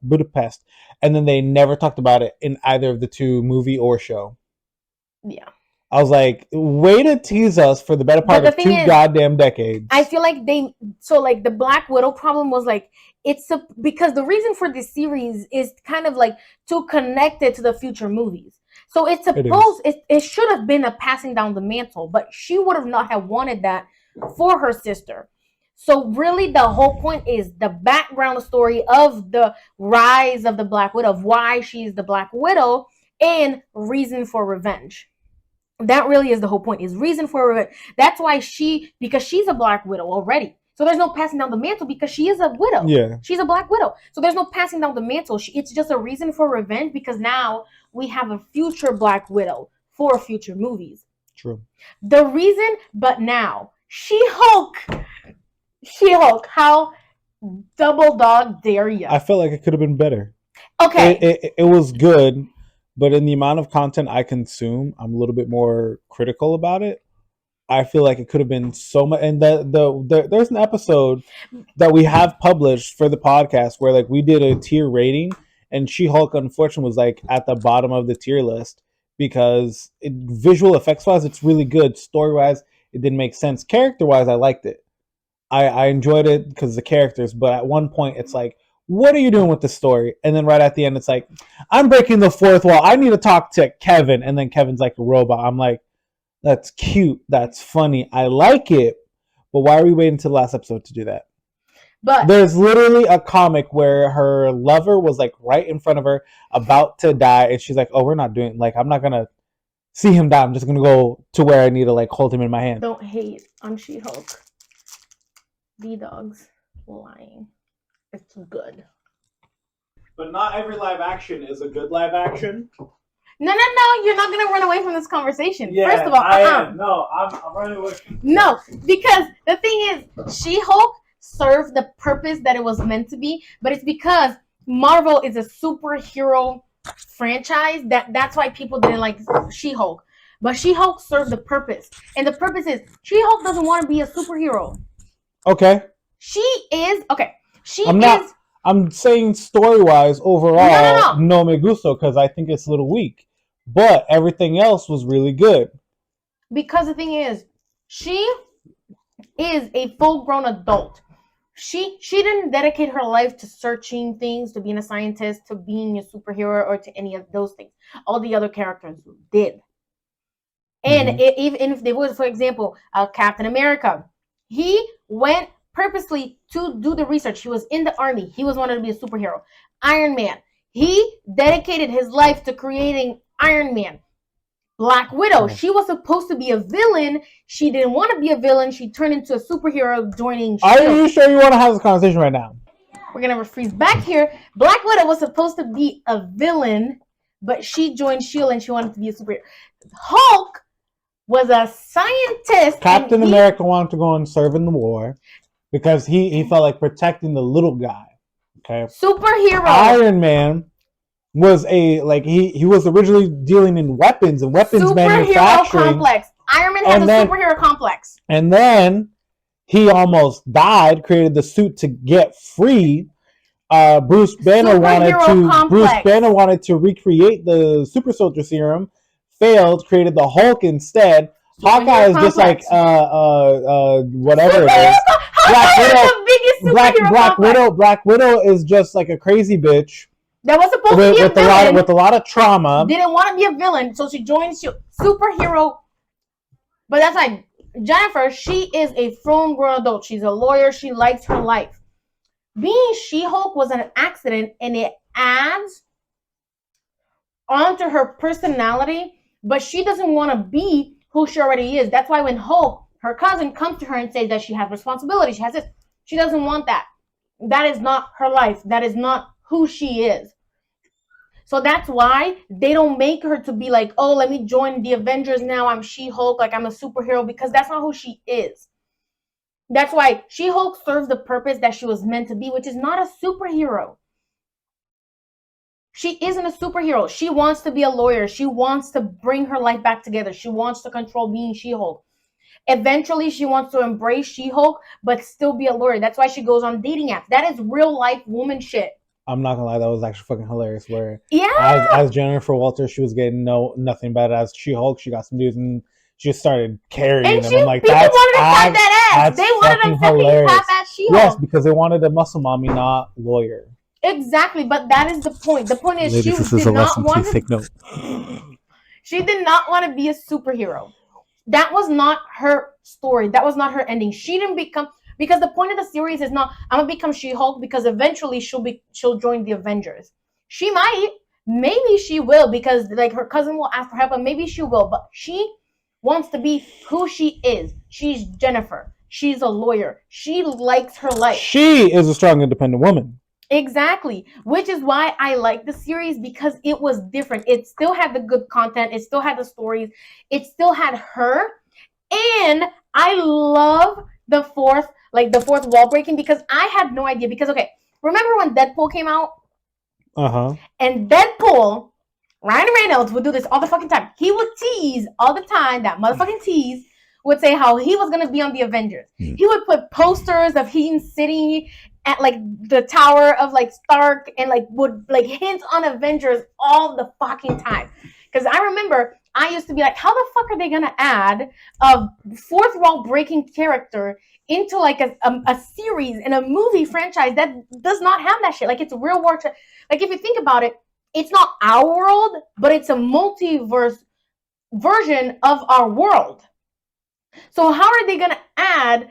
[SPEAKER 2] Budapest? And then they never talked about it in either of the two, movie or show.
[SPEAKER 1] Yeah.
[SPEAKER 2] I was like, way to tease us for the better part of 2 goddamn decades.
[SPEAKER 1] I feel like the Black Widow problem was like, because the reason for this series is kind of like to connect it to the future movies. So it should have been a passing down the mantle, but she would have not have wanted that for her sister. So really the whole point is the background story of the rise of the Black Widow, of why she's the Black Widow, and reason for revenge. That really is the whole point, is reason for revenge. That's why because she's a Black Widow already. So there's no passing down the mantle because she is a widow.
[SPEAKER 2] Yeah.
[SPEAKER 1] She's a Black Widow. So there's no passing down the mantle. It's just a reason for revenge because now we have a future Black Widow for future movies.
[SPEAKER 2] True.
[SPEAKER 1] The reason, but now, She-Hulk, how double dog dare you?
[SPEAKER 2] I felt like it could have been better.
[SPEAKER 1] Okay.
[SPEAKER 2] It was good, but in the amount of content I consume, I'm a little bit more critical about it. I feel like it could have been so much. And there's an episode that we have published for the podcast where like we did a tier rating, and She-Hulk unfortunately was like at the bottom of the tier list because visual effects wise, it's really good. Story wise, it didn't make sense. Character wise, I liked it. I enjoyed it because of the characters, but at one point it's like, what are you doing with the story? And then right at the end, it's like, I'm breaking the fourth wall. I need to talk to Kevin. And then Kevin's like a robot. I'm like, that's cute. That's funny. I like it. But why are we waiting until the last episode to do that? But there's literally a comic where her lover was like right in front of her about to die. And she's like, oh, we're not doing, like, I'm not going to see him die. I'm just going to go to where I need to like hold him in my hand.
[SPEAKER 1] Don't hate on She-Hulk. D-Dog's lying. It's good.
[SPEAKER 2] But not every live action is a good live action.
[SPEAKER 1] No. You're not going to run away from this conversation.
[SPEAKER 2] Yeah,
[SPEAKER 1] First of all,
[SPEAKER 2] I'm running away from
[SPEAKER 1] No, because the thing is, She-Hulk served the purpose that it was meant to be, but it's because Marvel is a superhero franchise that's why people didn't like She-Hulk. But She-Hulk served the purpose. And the purpose is, She-Hulk doesn't want to be a superhero.
[SPEAKER 2] Okay.
[SPEAKER 1] She is... Okay.
[SPEAKER 2] I'm saying story-wise, overall, no me gusto, because I think it's a little weak. But everything else was really good.
[SPEAKER 1] Because the thing is, she is a full-grown adult. She didn't dedicate her life to searching things, to being a scientist, to being a superhero, or to any of those things. All the other characters did. And even if they was, for example, Captain America, he went purposely to do the research. He was in the army. He was wanted to be a superhero. Iron Man, he dedicated his life to creating Iron Man. Black Widow, she was supposed to be a villain. She didn't want to be a villain. She turned into a superhero joining
[SPEAKER 2] Shield. Are you sure you want to have this conversation right now?
[SPEAKER 1] We're going to freeze back here. Black Widow was supposed to be a villain, but she joined Shield and she wanted to be a superhero. Hulk was a scientist.
[SPEAKER 2] Captain America wanted to go and serve in the war because he felt like protecting the little guy. Okay.
[SPEAKER 1] Superhero.
[SPEAKER 2] Iron Man was he was originally dealing in weapons and weapons manufacturing.
[SPEAKER 1] Complex. Iron Man has a superhero complex.
[SPEAKER 2] And then he almost died, created the suit to get free. Bruce Banner wanted to recreate the super soldier serum, failed, created the Hulk instead. Hawkeye is just like whatever it is. Black Widow is just like a crazy bitch.
[SPEAKER 1] That was supposed to be a villain.
[SPEAKER 2] With a lot of trauma.
[SPEAKER 1] Didn't want to be a villain, so she joined superhero. But that's like Jennifer, she is a full-grown adult. She's a lawyer. She likes her life. Being She-Hulk was an accident, and it adds onto her personality, but she doesn't want to be who she already is. That's why when Hulk, her cousin, comes to her and says that she has responsibility, she has this, she doesn't want that. That is not her life. That is not who she is. So that's why they don't make her to be like, oh, let me join the Avengers now. I'm She-Hulk, like I'm a superhero, because that's not who she is. That's why She-Hulk serves the purpose that she was meant to be, which is not a superhero. She isn't a superhero. She wants to be a lawyer. She wants to bring her life back together. She wants to control being She-Hulk. Eventually, she wants to embrace She-Hulk, but still be a lawyer. That's why she goes on dating apps. That is real life woman shit.
[SPEAKER 2] I'm not gonna lie, that was actually fucking hilarious. Where
[SPEAKER 1] Yeah,
[SPEAKER 2] as Jennifer Walters, she was getting nothing bad. As She-Hulk, she got some dudes and she just started carrying
[SPEAKER 1] and
[SPEAKER 2] them. I'm like,
[SPEAKER 1] people
[SPEAKER 2] that's
[SPEAKER 1] wanted to tap that ass.
[SPEAKER 2] that's
[SPEAKER 1] They wanted
[SPEAKER 2] fucking
[SPEAKER 1] to fucking
[SPEAKER 2] hilarious.
[SPEAKER 1] tap ass She-Hulk.
[SPEAKER 2] Yes, because they wanted a muscle mommy, not lawyer.
[SPEAKER 1] Exactly, but that is the point. The point is,
[SPEAKER 2] Ladies,
[SPEAKER 1] she did not want to.
[SPEAKER 2] Take note.
[SPEAKER 1] She did not want to be a superhero. That was not her story. That was not her ending. She didn't become, because the point of the series is not I'm gonna become She-Hulk because eventually she'll join the Avengers. She might, maybe she will, because like her cousin will ask for help, and maybe she will. But she wants to be who she is. She's Jennifer. She's a lawyer. She likes her life.
[SPEAKER 2] She is a strong, independent woman.
[SPEAKER 1] Exactly, which is why I like the series, because it was different. It still had the good content, it still had the stories, it still had her, and I love the fourth wall breaking, because I had no idea. Because okay, remember when Deadpool came out? And Deadpool, Ryan Reynolds would do this all the fucking time. He would tease all the time. That motherfucking tease would say how he was gonna be on the Avengers. He would put posters of him sitting at like the tower of like Stark, and like would like hint on Avengers all the fucking time. Because I remember I used to be like, how the fuck are they gonna add a fourth wall breaking character into like a series and a movie franchise that does not have that shit? Like, it's real world. Like, if you think about it, it's not our world, but it's a multiverse version of our world. So how are they gonna add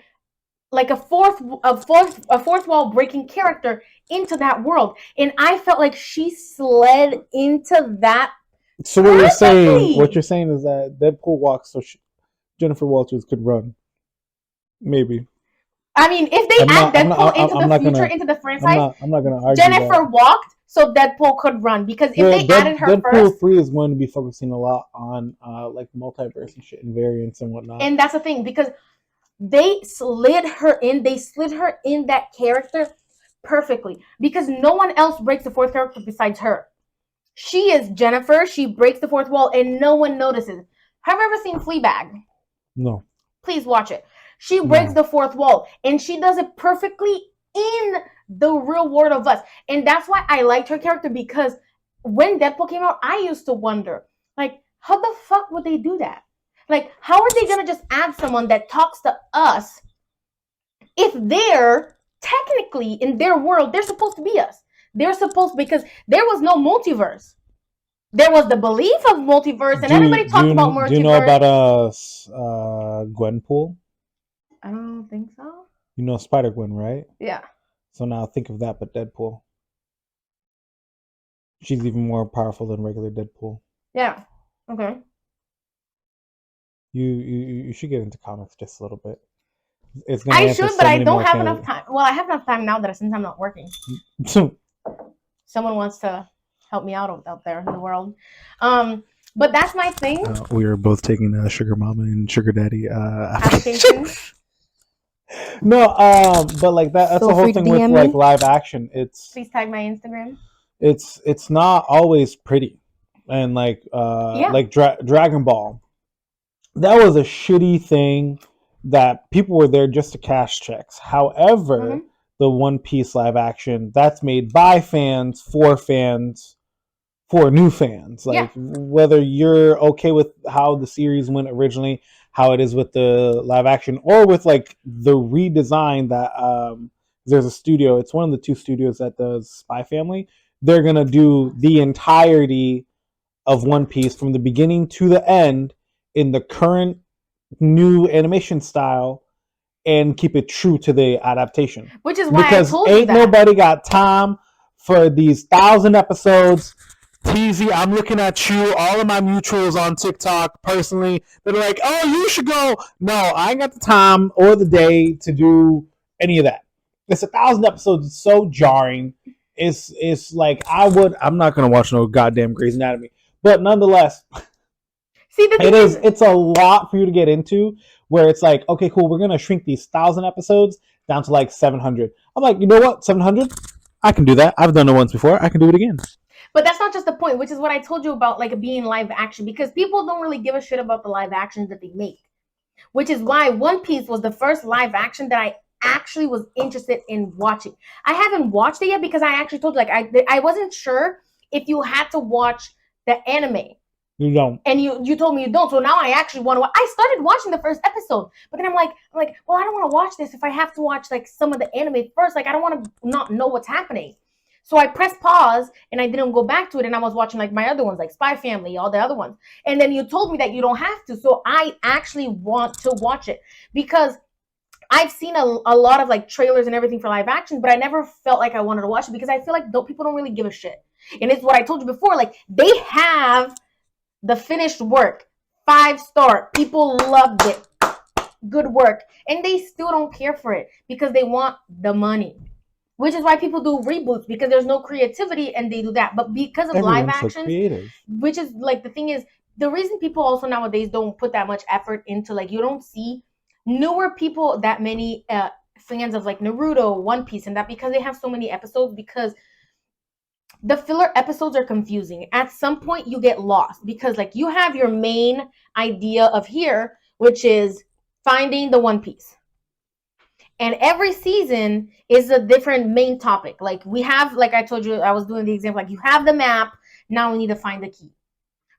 [SPEAKER 1] like a fourth wall breaking character into that world? And I felt like she slid into that.
[SPEAKER 2] So what you're saying is that Deadpool walks so Jennifer Walters could run. Maybe.
[SPEAKER 1] I mean, if they add Deadpool into the future, into the franchise,
[SPEAKER 2] I'm not gonna argue
[SPEAKER 1] Jennifer walked so Deadpool could run. Because if they added her
[SPEAKER 2] Deadpool
[SPEAKER 1] first,
[SPEAKER 2] 3 is going to be focusing a lot on like multiverse and shit and variants and whatnot.
[SPEAKER 1] And that's the thing, because they slid her in that character perfectly, because no one else breaks the fourth character besides her. She is Jennifer. She breaks the fourth wall and no one notices. Have you ever seen Fleabag?
[SPEAKER 2] No.
[SPEAKER 1] Please watch it. She breaks the fourth wall, and she does it perfectly in the real world of us. And that's why I liked her character, because when Deadpool came out, I used to wonder, like, how the fuck would they do that? Like, how are they going to just add someone that talks to us if they're technically in their world, they're supposed to be us? They're supposed, because there was no multiverse. There was the belief of multiverse, and everybody talked about multiverse.
[SPEAKER 2] Do you know about Gwenpool?
[SPEAKER 1] I don't think so.
[SPEAKER 2] You know Spider-Gwen, right?
[SPEAKER 1] Yeah.
[SPEAKER 2] So now think of that, but Deadpool. She's even more powerful than regular Deadpool.
[SPEAKER 1] Yeah. Okay.
[SPEAKER 2] You should get into comics just a little bit.
[SPEAKER 1] I should, but I don't have enough time. Well, I have enough time now since I'm not working. Someone wants to help me out there in the world. But that's my thing.
[SPEAKER 2] We are both taking a sugar mama and sugar daddy
[SPEAKER 1] application.
[SPEAKER 2] No, but like that's the whole thing with like live action.
[SPEAKER 1] Please tag my Instagram.
[SPEAKER 2] It's not always pretty, and like like Dragon Ball, that was a shitty thing that people were there just to cash checks. However, the One Piece live action, that's made by fans for new fans. Like whether you're okay with how the series went originally, how it is with the live action, or with like the redesign that there's a studio. It's one of the two studios that does Spy Family. They're gonna do the entirety of One Piece from the beginning to the end in the current new animation style and keep it true to the adaptation.
[SPEAKER 1] Which is why
[SPEAKER 2] because
[SPEAKER 1] I told you that.
[SPEAKER 2] Nobody got time for these 1,000 episodes. TZ, I'm looking at you. All of my mutuals on TikTok personally, they're like, oh, you should go. No, I ain't got the time or the day to do any of that. It's 1,000 episodes. It's so jarring. It's like I'm not gonna watch no goddamn Grey's Anatomy. But nonetheless, it's a lot for you to get into, where it's like, okay, cool, we're gonna shrink these 1,000 episodes down to like 700. I'm like, you know what, 700? I can do that. I've done it once before. I can do it again.
[SPEAKER 1] But that's not just the point, which is what I told you about like being live action, because people don't really give a shit about the live actions that they make. Which is why One Piece was the first live action that I actually was interested in watching. I haven't watched it yet because I actually told you, like, I wasn't sure if you had to watch the anime.
[SPEAKER 2] You don't.
[SPEAKER 1] And you told me you don't. So now I actually want to. I started watching the first episode, but then I'm like, well, I don't want to watch this if I have to watch like some of the anime first. Like, I don't want to not know what's happening. So I pressed pause and I didn't go back to it, and I was watching like my other ones, like Spy Family, all the other ones. And then you told me that you don't have to. So I actually want to watch it because I've seen a lot of like trailers and everything for live action, but I never felt like I wanted to watch it because I feel like people don't really give a shit. And it's what I told you before. Like, they have the finished work, 5-star. People loved it. Good work. And they still don't care for it because they want the money. Which is why people do reboots, because there's no creativity and they do that. But because of live action, which is like the thing is, the reason people also nowadays don't put that much effort into, like, you don't see newer people that many fans of like Naruto, One Piece, and that, because they have so many episodes, because the filler episodes are confusing. At some point you get lost because like you have your main idea of here, which is finding the One Piece. And every season is a different main topic. Like, we have, like I told you, I was doing the example, like, you have the map, now we need to find the key.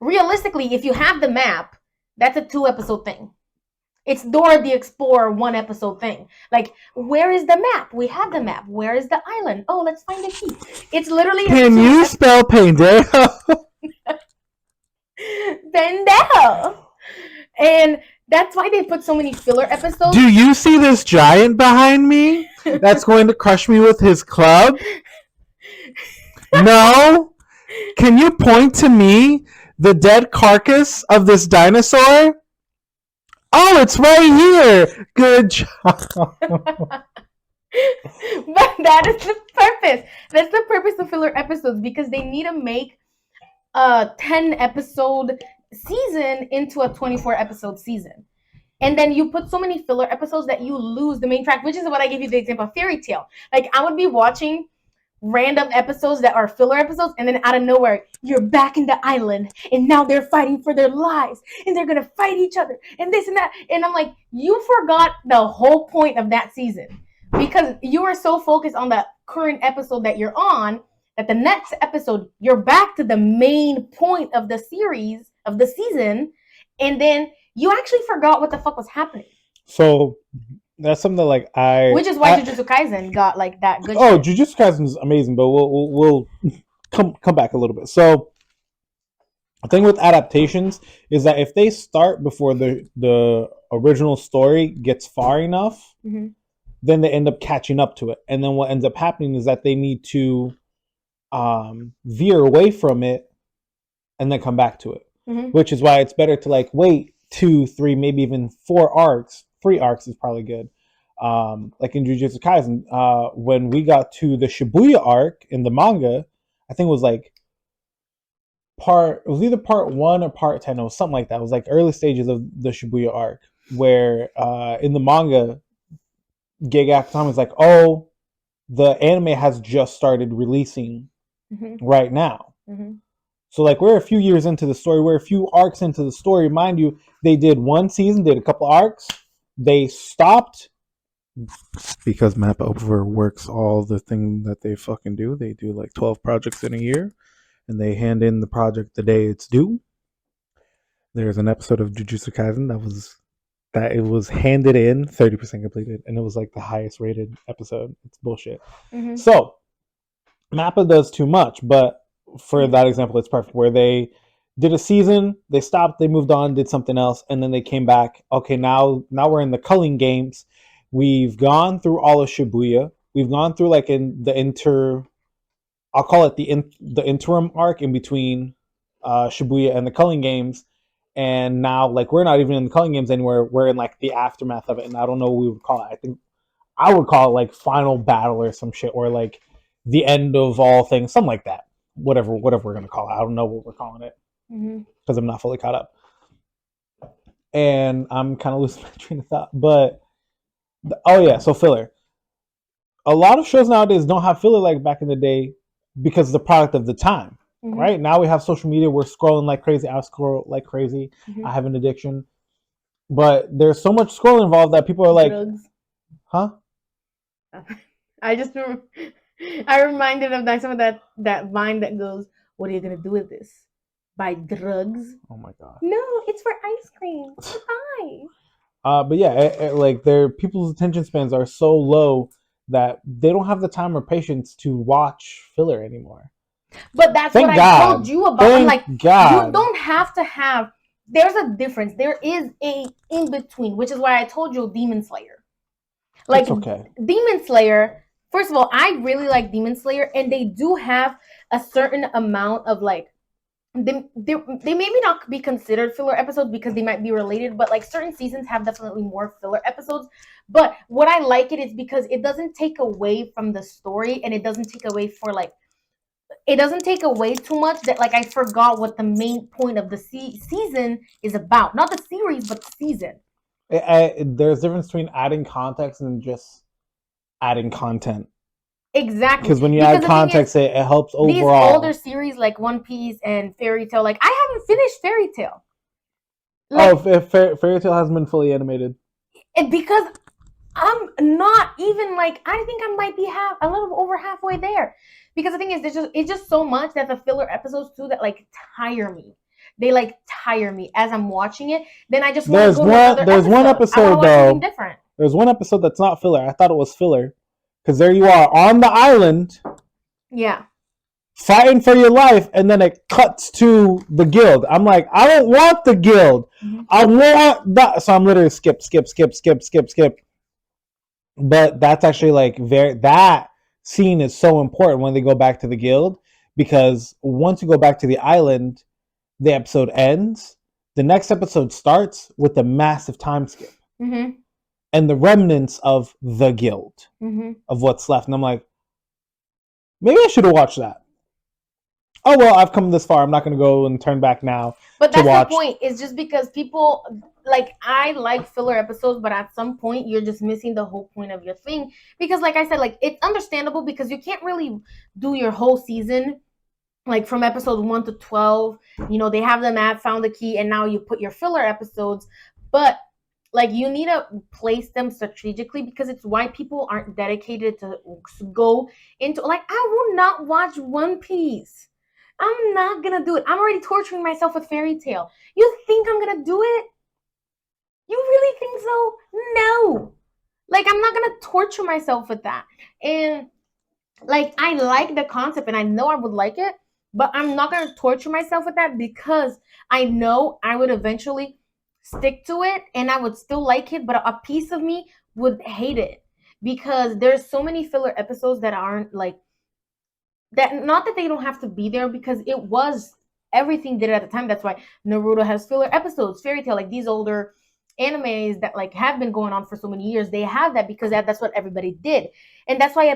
[SPEAKER 1] Realistically, if you have the map, that's a 2-episode thing. It's Dora the Explorer 1-episode thing. Like, where is the map? We have the map. Where is the island? Oh, let's find the key. It's literally...
[SPEAKER 2] Can you spell pendejo?
[SPEAKER 1] Pendejo. And that's why they put so many filler episodes.
[SPEAKER 2] Do you see this giant behind me that's going to crush me with his club? No? Can you point to me, the dead carcass of this dinosaur? Oh, it's right here. Good job.
[SPEAKER 1] But that is the purpose. That's the purpose of filler episodes, because they need to make a 10-episode season into a 24-episode season. And then you put so many filler episodes that you lose the main track, which is what I gave you the example of Fairy Tail. Like, I would be watching random episodes that are filler episodes, and then out of nowhere, you're back in the island, and now they're fighting for their lives, and they're gonna fight each other, and this and that. And I'm like, you forgot the whole point of that season, because you are so focused on the current episode that you're on, that the next episode, you're back to the main point of the series, of the season, and then you actually forgot what the fuck was happening.
[SPEAKER 2] So that's something that, like,
[SPEAKER 1] which is why Jujutsu Kaisen got like that good.
[SPEAKER 2] Oh, shit. Jujutsu Kaisen is amazing, but we'll come back a little bit. So the thing with adaptations is that if they start before the original story gets far enough, mm-hmm. then they end up catching up to it, and then what ends up happening is that they need to veer away from it and then come back to it, mm-hmm. which is why it's better to like wait 2, 3, maybe even 4 arcs. 3 arcs is probably good. Like in Jujutsu Kaisen, when we got to the Shibuya arc in the manga, I think it was like it was either part 1 or part 10, or something like that. It was like early stages of the Shibuya arc, where in the manga, Gege Akutami was like, oh, the anime has just started releasing mm-hmm. right now. Mm-hmm. So like we're a few years into the story, we're a few arcs into the story. Mind you, they did 1 season, did a couple arcs. They stopped because Map overworks all the thing that they fucking do. They do like 12 projects in a year, and they hand in the project the day it's due. There's an episode of Jujutsu Kaisen that it was handed in 30% completed, and it was like the highest rated episode. It's bullshit. Mm-hmm. So Mappa does too much, but for that example, it's perfect, where they did a season, they stopped, they moved on, did something else, and then they came back. Okay, now we're in the culling games. We've gone through all of Shibuya. We've gone through like in the I'll call it the interim arc in between Shibuya and the culling games. And now like we're not even in the culling games anymore. We're in like the aftermath of it, and I don't know what we would call it. I think I would call it like final battle or some shit, or like the end of all things, something like that. Whatever we're gonna call it. I don't know what we're calling it. Because I'm not fully caught up, and I'm kind of losing my train of thought. But so filler. A lot of shows nowadays don't have filler like back in the day because it's the product of the time. right? Now we have social media. We're scrolling like crazy. I scroll like crazy.
[SPEAKER 1] Mm-hmm.
[SPEAKER 2] I have an addiction. But there's so much scrolling involved that people are like,
[SPEAKER 1] drugs.
[SPEAKER 2] Huh?
[SPEAKER 1] I reminded of some of that vine that goes, "What are you gonna do with this? Buy drugs?"
[SPEAKER 2] Oh my god.
[SPEAKER 1] No, it's for ice cream. Bye.
[SPEAKER 2] But yeah, like their people's attention spans are so low that they don't have the time or patience to watch filler anymore.
[SPEAKER 1] But that's
[SPEAKER 2] Thank
[SPEAKER 1] what
[SPEAKER 2] God.
[SPEAKER 1] I told you about.
[SPEAKER 2] Thank
[SPEAKER 1] I'm like,
[SPEAKER 2] God.
[SPEAKER 1] you don't have to have. There's a difference. There is a in between, which is why I told you Demon Slayer. Like,
[SPEAKER 2] it's okay.
[SPEAKER 1] Demon Slayer. First of all, I really like Demon Slayer, and they do have a certain amount of like. They maybe not be considered filler episodes because they might be related, but like certain seasons have definitely more filler episodes. But what I like it is because it doesn't take away from the story, and it doesn't take away it doesn't take away too much that like I forgot what the main point of the season is about. Not the series, but the season.
[SPEAKER 2] There's a difference between adding context and just adding content.
[SPEAKER 1] Exactly.
[SPEAKER 2] Because when you add context, it helps overall.
[SPEAKER 1] These older series like One Piece and Fairy Tail, like I haven't finished Fairy Tail.
[SPEAKER 2] Like, Fairy Tail hasn't been fully animated.
[SPEAKER 1] Because I'm not even like, I think I might be a little over halfway there. Because the thing is, it's just so much that the filler episodes too that like tire me. They like tire me as I'm watching it. Then I just want to go to another episode.
[SPEAKER 2] There's one episode though. Different. There's one episode that's not filler. I thought it was filler. Because there you are on the island.
[SPEAKER 1] Yeah.
[SPEAKER 2] Fighting for your life, and then it cuts to the guild. I'm like, I don't want the guild. Mm-hmm. I want that. So I'm literally skip. But that's actually like that scene is so important when they go back to the guild, because once you go back to the island, the episode ends. The next episode starts with a massive time skip. Mm-hmm. And the remnants of the guild, of what's left. And I'm like, maybe I should have watched that. Oh, well, I've come this far. I'm not going to go and turn back now.
[SPEAKER 1] But that's the point. It's just because people, like, I like filler episodes, but at some point, you're just missing the whole point of your thing. Because, like I said, like, it's understandable because you can't really do your whole season, like, from episode 1 to 12. You know, they have the map, found the key, and now you put your filler episodes. But like, you need to place them strategically because it's why people aren't dedicated to go into, like, I will not watch One Piece. I'm not going to do it. I'm already torturing myself with Fairy Tail. You think I'm going to do it? You really think so? No. Like, I'm not going to torture myself with that. And, like, I like the concept and I know I would like it, but I'm not going to torture myself with that because I know I would eventually stick to it and I would still like it, but a piece of me would hate it because there's so many filler episodes that aren't like that. Not that they don't have to be there because it was everything did it at the time. That's why Naruto has filler episodes. Fairy Tail, like these older animes that like have been going on for so many years, they have that because that's what everybody did, and that's why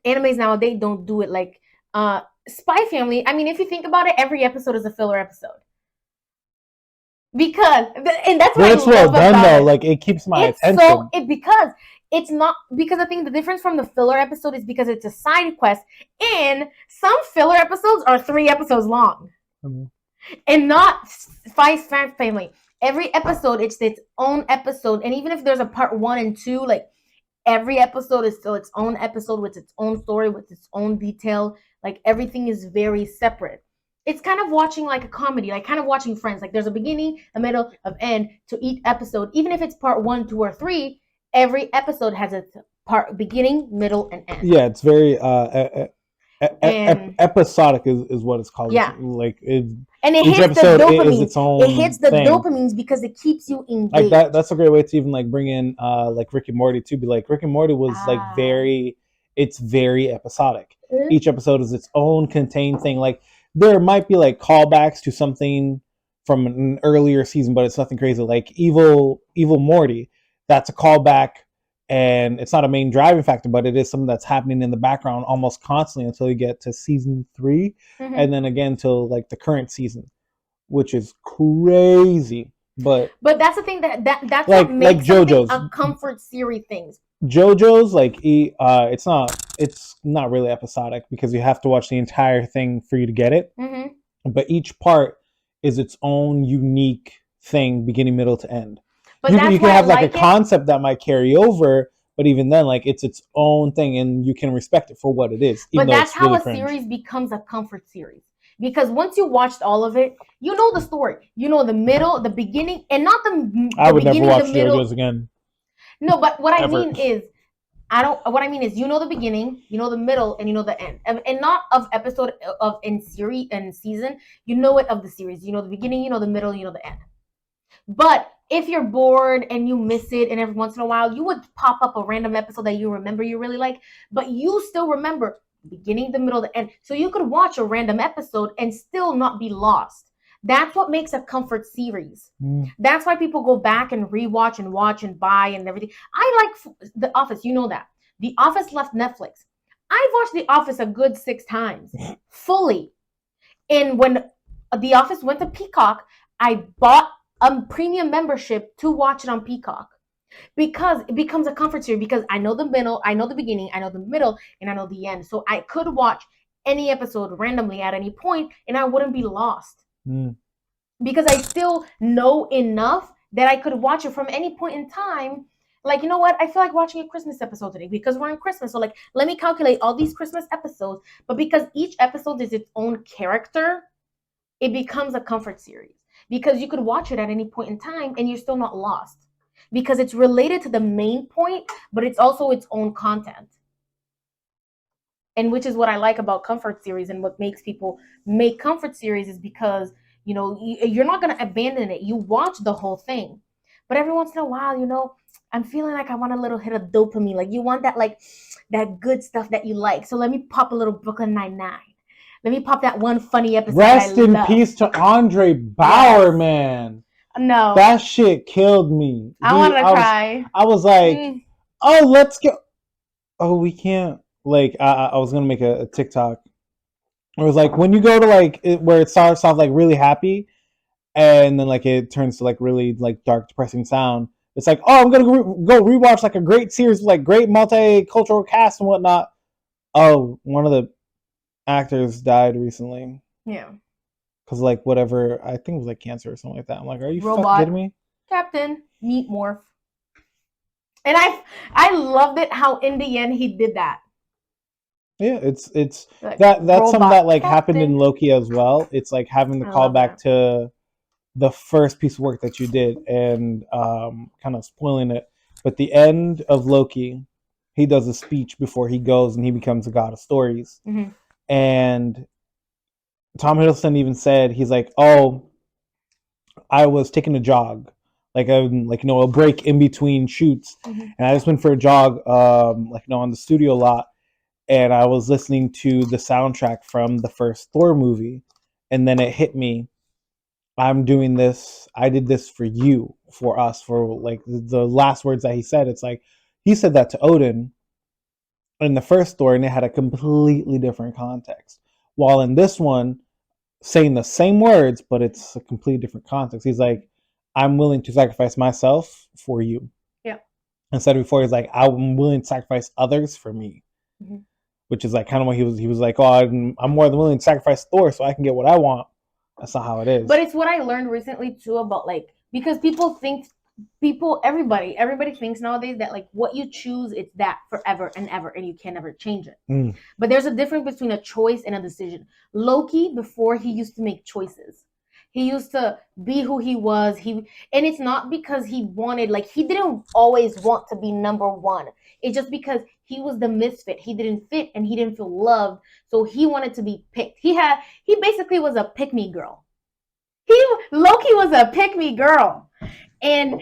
[SPEAKER 1] animes nowadays don't do it. Like Spy Family. I mean, if you think about it, every episode is a filler episode. Because and that's why
[SPEAKER 2] it's well done though. Like it keeps my attention.
[SPEAKER 1] Because it's not because I think the difference from the filler episode is because it's a side quest, and some filler episodes are 3 episodes long, and not Spy Family. Every episode it's its own episode, and even if there's a part 1 and 2, like every episode is still its own episode with its own story, with its own detail. Like everything is very separate. It's kind of watching like a comedy, like kind of watching Friends. Like there's a beginning, a middle, an end to each episode. Even if it's part 1, 2, or 3, every episode has a part beginning, middle, and end.
[SPEAKER 2] Yeah, it's very episodic is what it's called.
[SPEAKER 1] Yeah,
[SPEAKER 2] like
[SPEAKER 1] and it hits the dopamine.
[SPEAKER 2] Its own
[SPEAKER 1] it hits the
[SPEAKER 2] thing.
[SPEAKER 1] dopamines because it keeps you engaged.
[SPEAKER 2] Like that. That's a great way to even like bring in like Rick and Morty too. Be like Rick and Morty was like it's very episodic. Mm-hmm. Each episode is its own contained thing. Like there might be like callbacks to something from an earlier season, but it's nothing crazy. Like Evil Morty, that's a callback, and it's not a main driving factor, but it is something that's happening in the background almost constantly until you get to season 3, and then again till like the current season, which is crazy.
[SPEAKER 1] But that's the thing that's
[SPEAKER 2] like,
[SPEAKER 1] what makes
[SPEAKER 2] JoJo's
[SPEAKER 1] a comfort series things.
[SPEAKER 2] JoJo's like it's not really episodic because you have to watch the entire thing for you to get it. Mm-hmm. But each part is its own unique thing, beginning, middle to end. But you can have like a concept that might carry over, but even then, like it's its own thing, and you can respect it for what it is.
[SPEAKER 1] But that's how a series becomes a comfort series. Because once you watched all of it, you know the story, you know the middle, the beginning, and not the
[SPEAKER 2] I would
[SPEAKER 1] beginning,
[SPEAKER 2] never watch JoJo's again.
[SPEAKER 1] No, but what I mean is, you know the beginning, you know the middle, and you know the end, and not of episode of in series and season. You know it of the series. You know the beginning, you know the middle, you know the end. But if you're bored and you miss it, and every once in a while you would pop up a random episode that you remember you really like, but you still remember the beginning, the middle, the end. So you could watch a random episode and still not be lost. That's what makes a comfort series. That's why people go back and rewatch and watch and buy and everything. I like The Office. You know that. The Office left Netflix. I've watched The Office a good 6 times fully. And when The Office went to Peacock, I bought a premium membership to watch it on Peacock because it becomes a comfort series, because I know the middle, I know the beginning, I know the middle, and I know the end. So I could watch any episode randomly at any point and I wouldn't be lost because I still know enough that I could watch it from any point in time. Like, you know what? I feel like watching a Christmas episode today because we're in Christmas. So like, let me calculate all these Christmas episodes. But because each episode is its own character, it becomes a comfort series. Because you could watch it at any point in time and you're still not lost. Because it's related to the main point, but it's also its own content. And which is what I like about comfort series, and what makes people make comfort series is because, you know, you're not going to abandon it. You watch the whole thing. But every once in a while, you know, I'm feeling like I want a little hit of dopamine. Like you want that, like that good stuff that you like. So let me pop a little Brooklyn Nine-Nine. Let me pop that one funny episode.
[SPEAKER 2] Rest in peace to Andre Bauer, man.
[SPEAKER 1] No.
[SPEAKER 2] That shit killed me.
[SPEAKER 1] I wanted to cry.
[SPEAKER 2] I was like, oh, let's go. Oh, we can't. Like, I was going to make a TikTok. It was like, when you go to like, where it starts off like really happy, and then like it turns to like really like dark, depressing sound. It's like, oh, I'm going to go rewatch like a great series, like great multicultural cast and whatnot. Oh, one of the actors died recently.
[SPEAKER 1] Yeah.
[SPEAKER 2] Because like whatever, I think it was like cancer or something like that. I'm like, are you fucking kidding me?
[SPEAKER 1] Captain Meat Morph. And I loved it how in the end he did that.
[SPEAKER 2] Yeah, it's like that's something that like happened in Loki as well. It's like having the callback to the first piece of work that you did and kind of spoiling it. But the end of Loki, he does a speech before he goes and he becomes a god of stories. Mm-hmm. And Tom Hiddleston even said, he's like, oh, I was taking a jog, like a break in between shoots, and I just went for a jog, on the studio lot, and I was listening to the soundtrack from the first Thor movie, and then it hit me. I'm doing this. I did this for you, for us, for like the last words that he said. It's like he said that to Odin in the first Thor, and it had a completely different context. While in this one, saying the same words, but it's a completely different context. He's like, I'm willing to sacrifice myself for you.
[SPEAKER 1] Yeah.
[SPEAKER 2] Instead of before, he's like, I'm willing to sacrifice others for me. Mm-hmm. Which is like kind of what he was like, oh, I'm more than willing to sacrifice Thor so I can get what I want. That's not how it is.
[SPEAKER 1] But it's what I learned recently too about like, because everybody thinks nowadays that like what you choose, it's that forever and ever, and you can never change it. But there's a difference between a choice and a decision. Loki, before, he used to make choices. He used to be who he was. And it's not because he wanted, like, he didn't always want to be number one. It's just because he was the misfit. He didn't fit and he didn't feel loved. So he wanted to be picked. He basically was a pick-me girl. Loki was a pick-me girl. And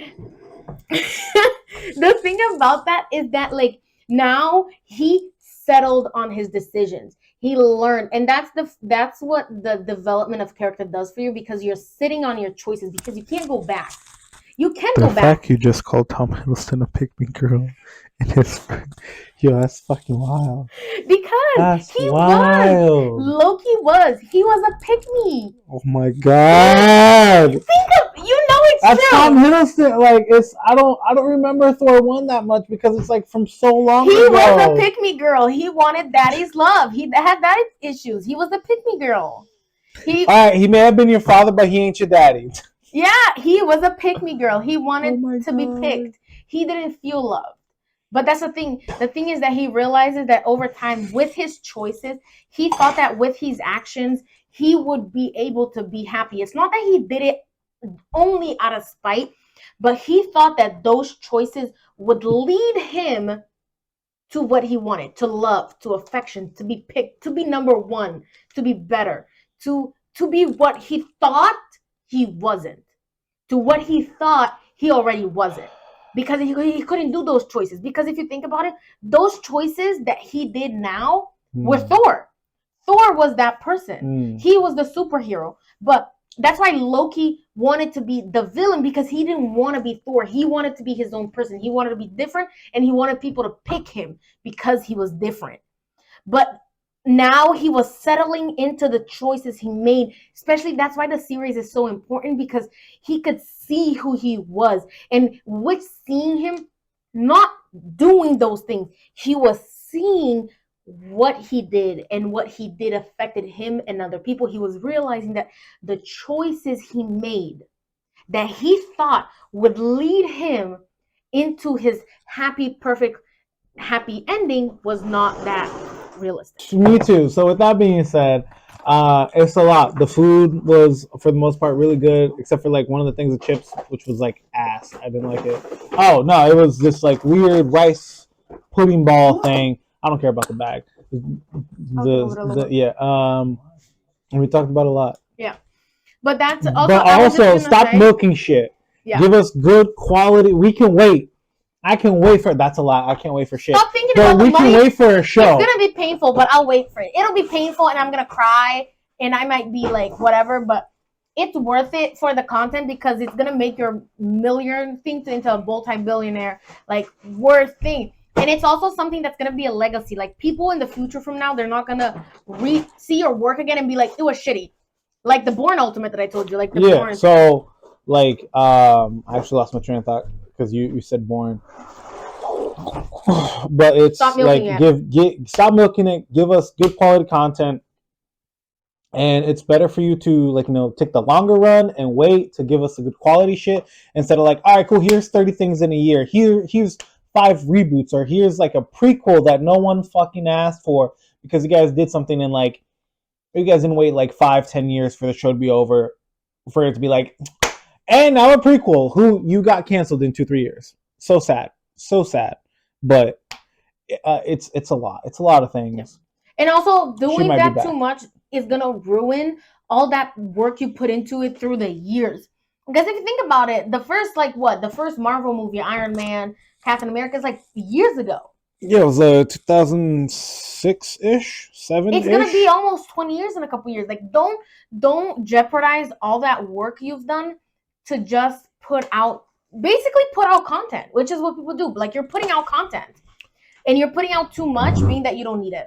[SPEAKER 1] the thing about that is that, like, now he settled on his decisions. He learned, and that's what the development of character does for you, because you're sitting on your choices, because you can't go back. You can go back.
[SPEAKER 2] The fact you just called Tom Hiddleston a pick-me girl, and that's fucking wild.
[SPEAKER 1] Because he was. Loki was. He was a pick-me.
[SPEAKER 2] Oh my god.
[SPEAKER 1] You know
[SPEAKER 2] That's
[SPEAKER 1] true.
[SPEAKER 2] Tom Hiddleston. Like I don't remember Thor 1 that much because it's like from so long ago.
[SPEAKER 1] He was a pick-me girl. He wanted daddy's love. He had daddy issues. He was a pick-me girl.
[SPEAKER 2] All right, he may have been your father, but he ain't your daddy.
[SPEAKER 1] Yeah, he was a pick-me girl. He wanted to be picked. He didn't feel love. But that's the thing. The thing is that he realizes that over time, with his choices, he thought that with his actions, he would be able to be happy. It's not that he did it only out of spite, but he thought that those choices would lead him to what he wanted, to love, to affection, to be picked, to be number one, to be better, to be what he thought he wasn't, to what he thought he already wasn't. Because he couldn't do those choices. Because if you think about it, those choices that he did now were Thor. Thor was that person. He was the superhero. But that's why Loki wanted to be the villain, because he didn't want to be Thor. He wanted to be his own person. He wanted to be different, and he wanted people to pick him because he was different. But now he was settling into the choices he made. Especially, that's why the series is so important, because he could see who he was. And with seeing him not doing those things, he was seeing what he did, and what he did affected him and other people. He was realizing that the choices he made, that he thought would lead him into his happy, perfect, happy ending, was not that realistic.
[SPEAKER 2] Me too. So with that being said, it's a lot. The food was, for the most part, really good, except for like one of the things, the chips, which was like ass. I didn't like it. Oh no, it was this like weird rice pudding ball thing. I don't care about the bag. We talked about it a lot.
[SPEAKER 1] Yeah, but that's
[SPEAKER 2] also. But also, stop milking shit. Yeah. Give us good quality. We can wait. I can wait for that's a lot. I can't wait for shit.
[SPEAKER 1] Stop thinking about
[SPEAKER 2] we can wait for a show.
[SPEAKER 1] It's gonna be painful, but I'll wait for it. It'll be painful, and I'm gonna cry, and I might be like whatever, but it's worth it for the content, because it's gonna make your million things into a multi-billionaire like worth thing. And it's also something that's gonna be a legacy. Like, people in the future from now, they're not gonna see your work again and be like, it was shitty. Like the Bourne Ultimate that I told you. Like the Bourne.
[SPEAKER 2] So like I actually lost my train of thought because you said Bourne. But it's like stop milking it. Give us good quality content. And it's better for you to take the longer run and wait to give us the good quality shit instead of like, all right, cool, here's 30 things in a year. Here's 5 reboots, or here's like a prequel that no one fucking asked for because you guys did something in like, you guys didn't wait like 5-10 years for the show to be over, for it to be like, and now a prequel who you got canceled in 2-3 years. So sad. But it's a lot. It's a lot of things.
[SPEAKER 1] Yeah. And also doing that too much is gonna ruin all that work you put into it through the years. Because if you think about it, the first Marvel movie, Iron Man, Captain America, is like years ago.
[SPEAKER 2] Yeah, it was 2006-ish, 7-ish.
[SPEAKER 1] It's gonna be almost 20 years in a couple years. Like, don't jeopardize all that work you've done to just put out content, which is what people do. Like, you're putting out content, and you're putting out too much, meaning that you don't need it.